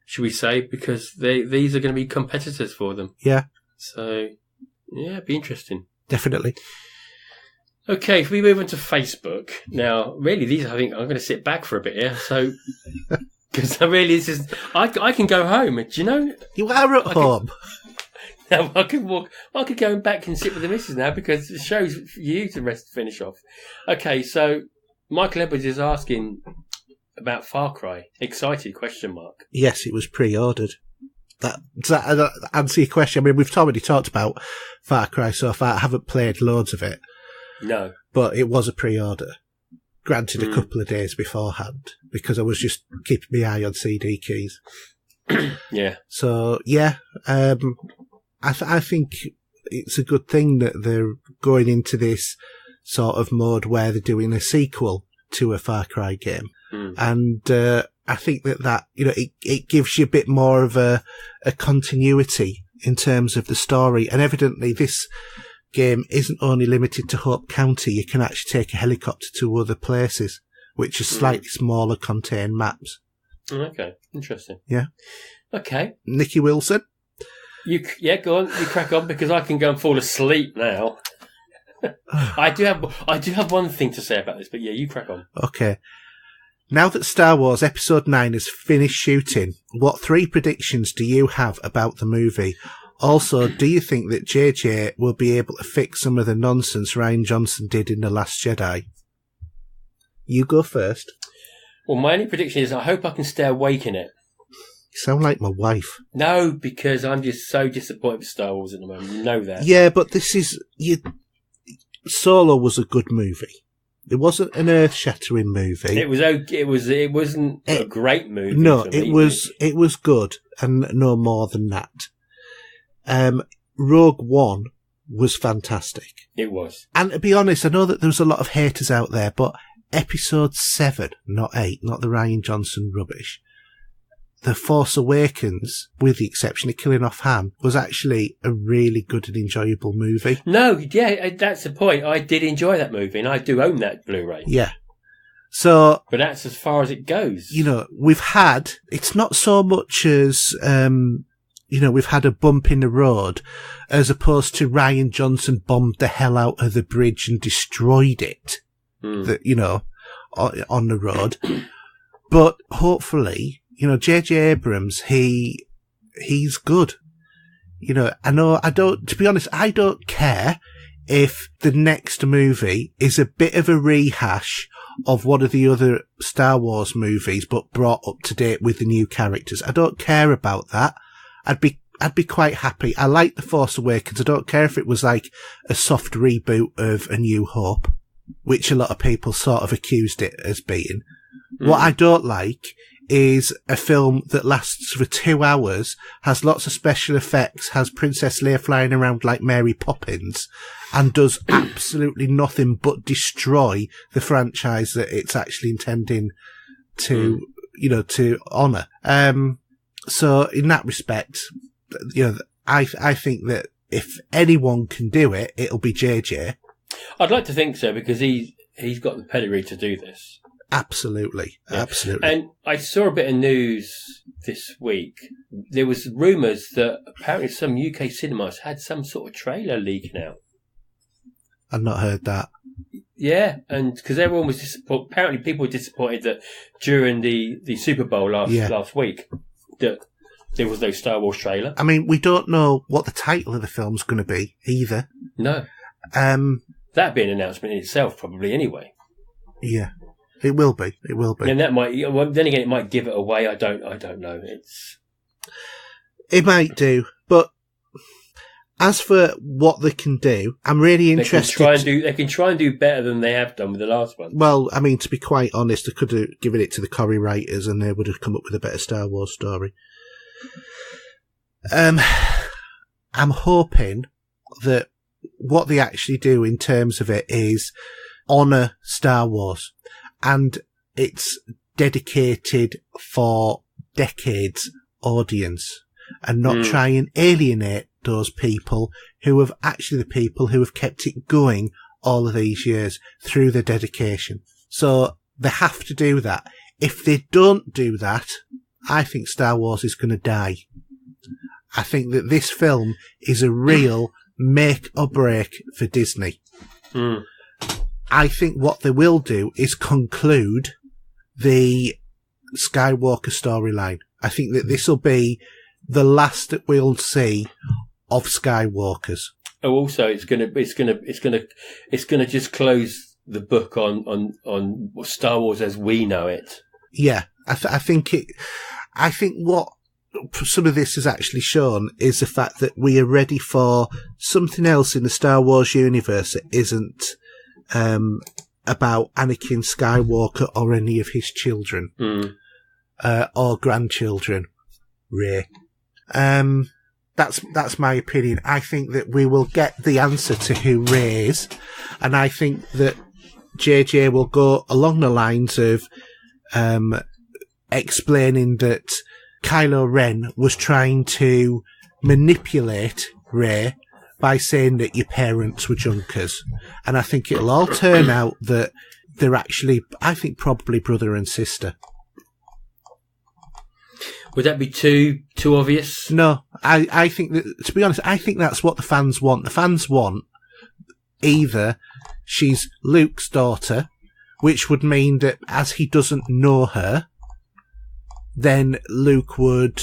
should we say, because these are going to be competitors for them. Yeah. So, yeah, it'd be interesting. Definitely. Okay, if we move on to Facebook. Now, really, I think I'm going to sit back for a bit here. So, because really, I can go home. Do you know? You are at home. Now I can walk. I could go back and sit with the missus now because the show's for you to finish off. Okay, so Michael Edwards is asking about Far Cry. Excited? ? Yes, it was pre-ordered. Does that answer your question? I mean, we've already talked about Far Cry so far. I haven't played loads of it. No. But it was a pre-order. Granted, a couple of days beforehand, because I was just keeping my eye on CD keys. Yeah. So, yeah, I think it's a good thing that they're going into this sort of mode where they're doing a sequel to a Far Cry game. Mm. And I think that it gives you a bit more of a continuity in terms of the story. And evidently this game isn't only limited to Hope County. You can actually take a helicopter to other places, which are slightly smaller contained maps. Okay, interesting. Yeah. Okay. Nicky Wilson. Go on. You crack on because I can go and fall asleep now. I do have one thing to say about this, but yeah, you crack on. Okay. Now that Star Wars Episode 9 has finished shooting, what 3 predictions do you have about the movie? Also, do you think that JJ will be able to fix some of the nonsense Rian Johnson did in The Last Jedi? You go first. Well, my only prediction is I hope I can stay awake in it. You sound like my wife. No, because I'm just so disappointed with Star Wars at the moment. You know that. Yeah, but Solo was a good movie. It wasn't an earth-shattering movie. It wasn't a great movie. No, it was good, and no more than that. Rogue One was fantastic. It was. And to be honest, I know that there was a lot of haters out there, but Episode 7, not 8, not the Rian Johnson rubbish, The Force Awakens, with the exception of killing off Han, was actually a really good and enjoyable movie. No, yeah, that's the point. I did enjoy that movie, and I do own that Blu-ray. Yeah. So... But that's as far as it goes. We've had... It's not so much as... we've had a bump in the road, as opposed to Rian Johnson bombed the hell out of the bridge and destroyed it, on the road. But hopefully, J.J. Abrams, he's good. To be honest, I don't care if the next movie is a bit of a rehash of one of the other Star Wars movies, but brought up to date with the new characters. I don't care about that. I'd be quite happy. I like The Force Awakens. I don't care if it was like a soft reboot of A New Hope, which a lot of people sort of accused it as being. What I don't like is a film that lasts for 2 hours, has lots of special effects, has Princess Leia flying around like Mary Poppins, and does absolutely nothing but destroy the franchise that it's actually intending to, to honour. So in that respect, I think that if anyone can do it, it'll be JJ. I'd like to think so, because he's got the pedigree to do this. Absolutely. Yeah. Absolutely. And I saw a bit of news this week. There was rumours that apparently some UK cinemas had some sort of trailer leaking out. I've not heard that. Yeah, and because everyone was disappointed. Apparently people were disappointed that during the Super Bowl last week that there was no Star Wars trailer. I mean, we don't know what the title of the film's going to be either. No. that'd be an announcement in itself, probably, anyway. Yeah, it will be. It will be. And that might, well, then again, it might give it away. I don't know. It might do, but as for what they can do, I'm really interested. They can try and do better than they have done with the last one. Well, I mean, to be quite honest, they could have given it to the Corrie writers and they would have come up with a better Star Wars story. I'm hoping that what they actually do in terms of it is honour Star Wars, and it's dedicated for decades audience, and not try and alienate those people who have actually the people who have kept it going all of these years through their dedication. So they have to do that. If they don't do that, I think Star Wars is going to die. I think that this film is a real make or break for Disney. I think what they will do is conclude the Skywalker storyline. I think that this will be the last that we'll see of Skywalkers. Oh, also, it's gonna just close the book on Star Wars as we know it. Yeah, I think what some of this has actually shown is the fact that we are ready for something else in the Star Wars universe that isn't about Anakin Skywalker or any of his children or grandchildren. Rey. That's my opinion. I think that we will get the answer to who Rey is, and I think that JJ will go along the lines of explaining that Kylo Ren was trying to manipulate Rey by saying that your parents were junkers, and I think it'll all turn out that they're actually, I think, probably brother and sister. Would that be too obvious? No, I think that, to be honest, I think that's what the fans want. The fans want either she's Luke's daughter, which would mean that as he doesn't know her, then Luke would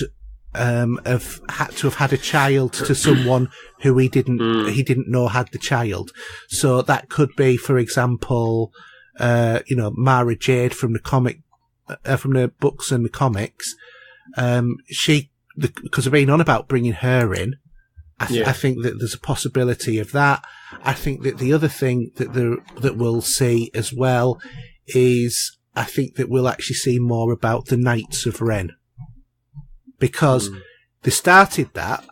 have had to have had a child to someone who he didn't know had the child. So that could be, for example, Mara Jade from the comic, from the books and the comics. Because I've been on about bringing her in. I think that there's a possibility of that. I think that the other thing that we'll see as well is, I think that we'll actually see more about the Knights of Ren, because they started that,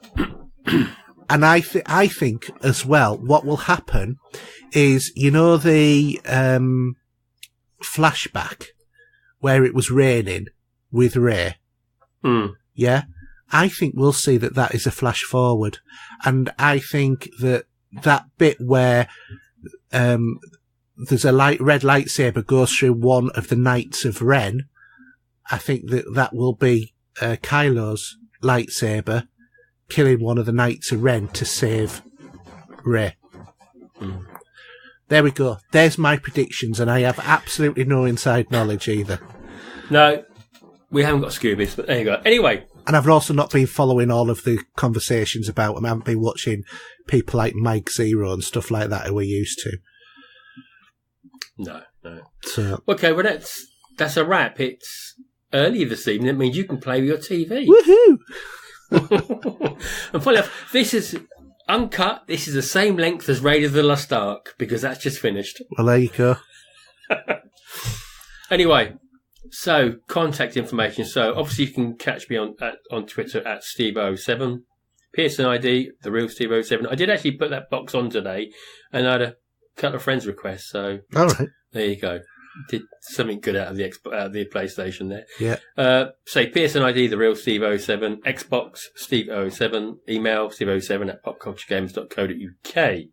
and I think as well what will happen is, the flashback where it was raining with Rey. Yeah, I think we'll see that is a flash forward, and I think that bit where there's a red lightsaber goes through one of the Knights of Ren, I think that will be Kylo's lightsaber killing one of the Knights of Ren to save Rey. There we go. There's my predictions, and I have absolutely no inside knowledge either. No. We haven't got Scoobies, but there you go. Anyway. And I've also not been following all of the conversations about them. I haven't been watching people like Mike Zero and stuff like that who we're used to. No. So, okay, well, that's a wrap. It's early this evening. That means you can play with your TV. Woohoo! And funny enough, this is uncut. This is the same length as Raiders of the Lost Ark, because that's just finished. Well, there you go. Anyway. So, contact information. So, obviously, you can catch me on Twitter at Steve07. Pearson ID, the real Steve07. I did actually put that box on today, and I had a couple of friends' requests. So, all right, there you go. Did something good out of the PlayStation there. Yeah. Say Pearson ID, the real Steve07. Xbox Steve07. Email steve07@popculturegames.co.uk.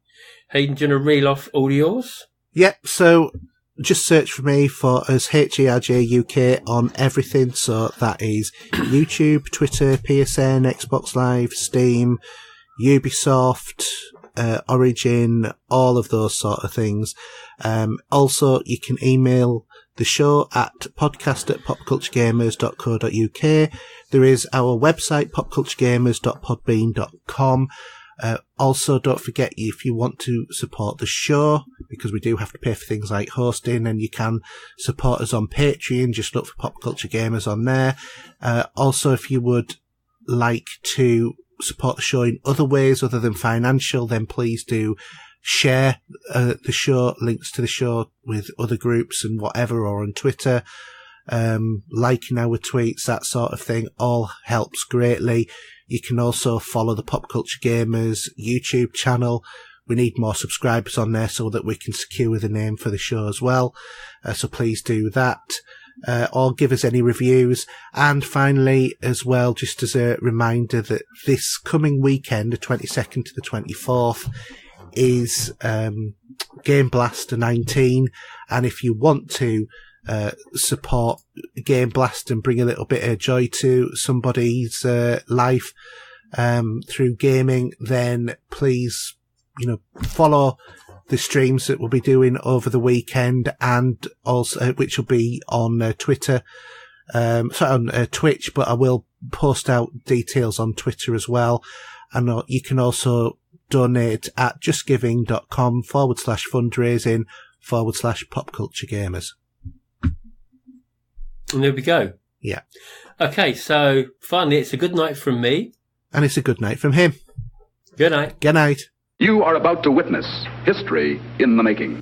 Hayden, do you want to reel off all yours? Yep. So, just search for me as HERJ UK on everything. So that is YouTube, Twitter, PSN, Xbox Live, Steam, Ubisoft, Origin, all of those sort of things. Also, you can email the show at podcast@popculturegamers.co.uk. There is our website, popculturegamers.podbean.com. Also, don't forget, if you want to support the show, because we do have to pay for things like hosting, and you can support us on Patreon. Just look for Pop Culture Gamers on there. Also, if you would like to support the show in other ways other than financial, then please do share the show, links to the show with other groups and whatever, or on Twitter, liking our tweets, that sort of thing, all helps greatly. You can also follow the Pop Culture Gamers YouTube channel. We need more subscribers on there so that we can secure the name for the show as well. So please do that. Or give us any reviews. And finally, as well, just as a reminder that this coming weekend, the 22nd to the 24th, is Game Blaster 19. And if you want to support Game Blast and bring a little bit of joy to somebody's life through gaming, then please, follow the streams that we'll be doing over the weekend, and also which will be on Twitter, on Twitch, but I will post out details on Twitter as well. And you can also donate at justgiving.com/fundraising/popculturegamers. And there we go. Yeah. Okay, so finally, it's a good night from me. And it's a good night from him. Good night. Good night. You are about to witness history in the making.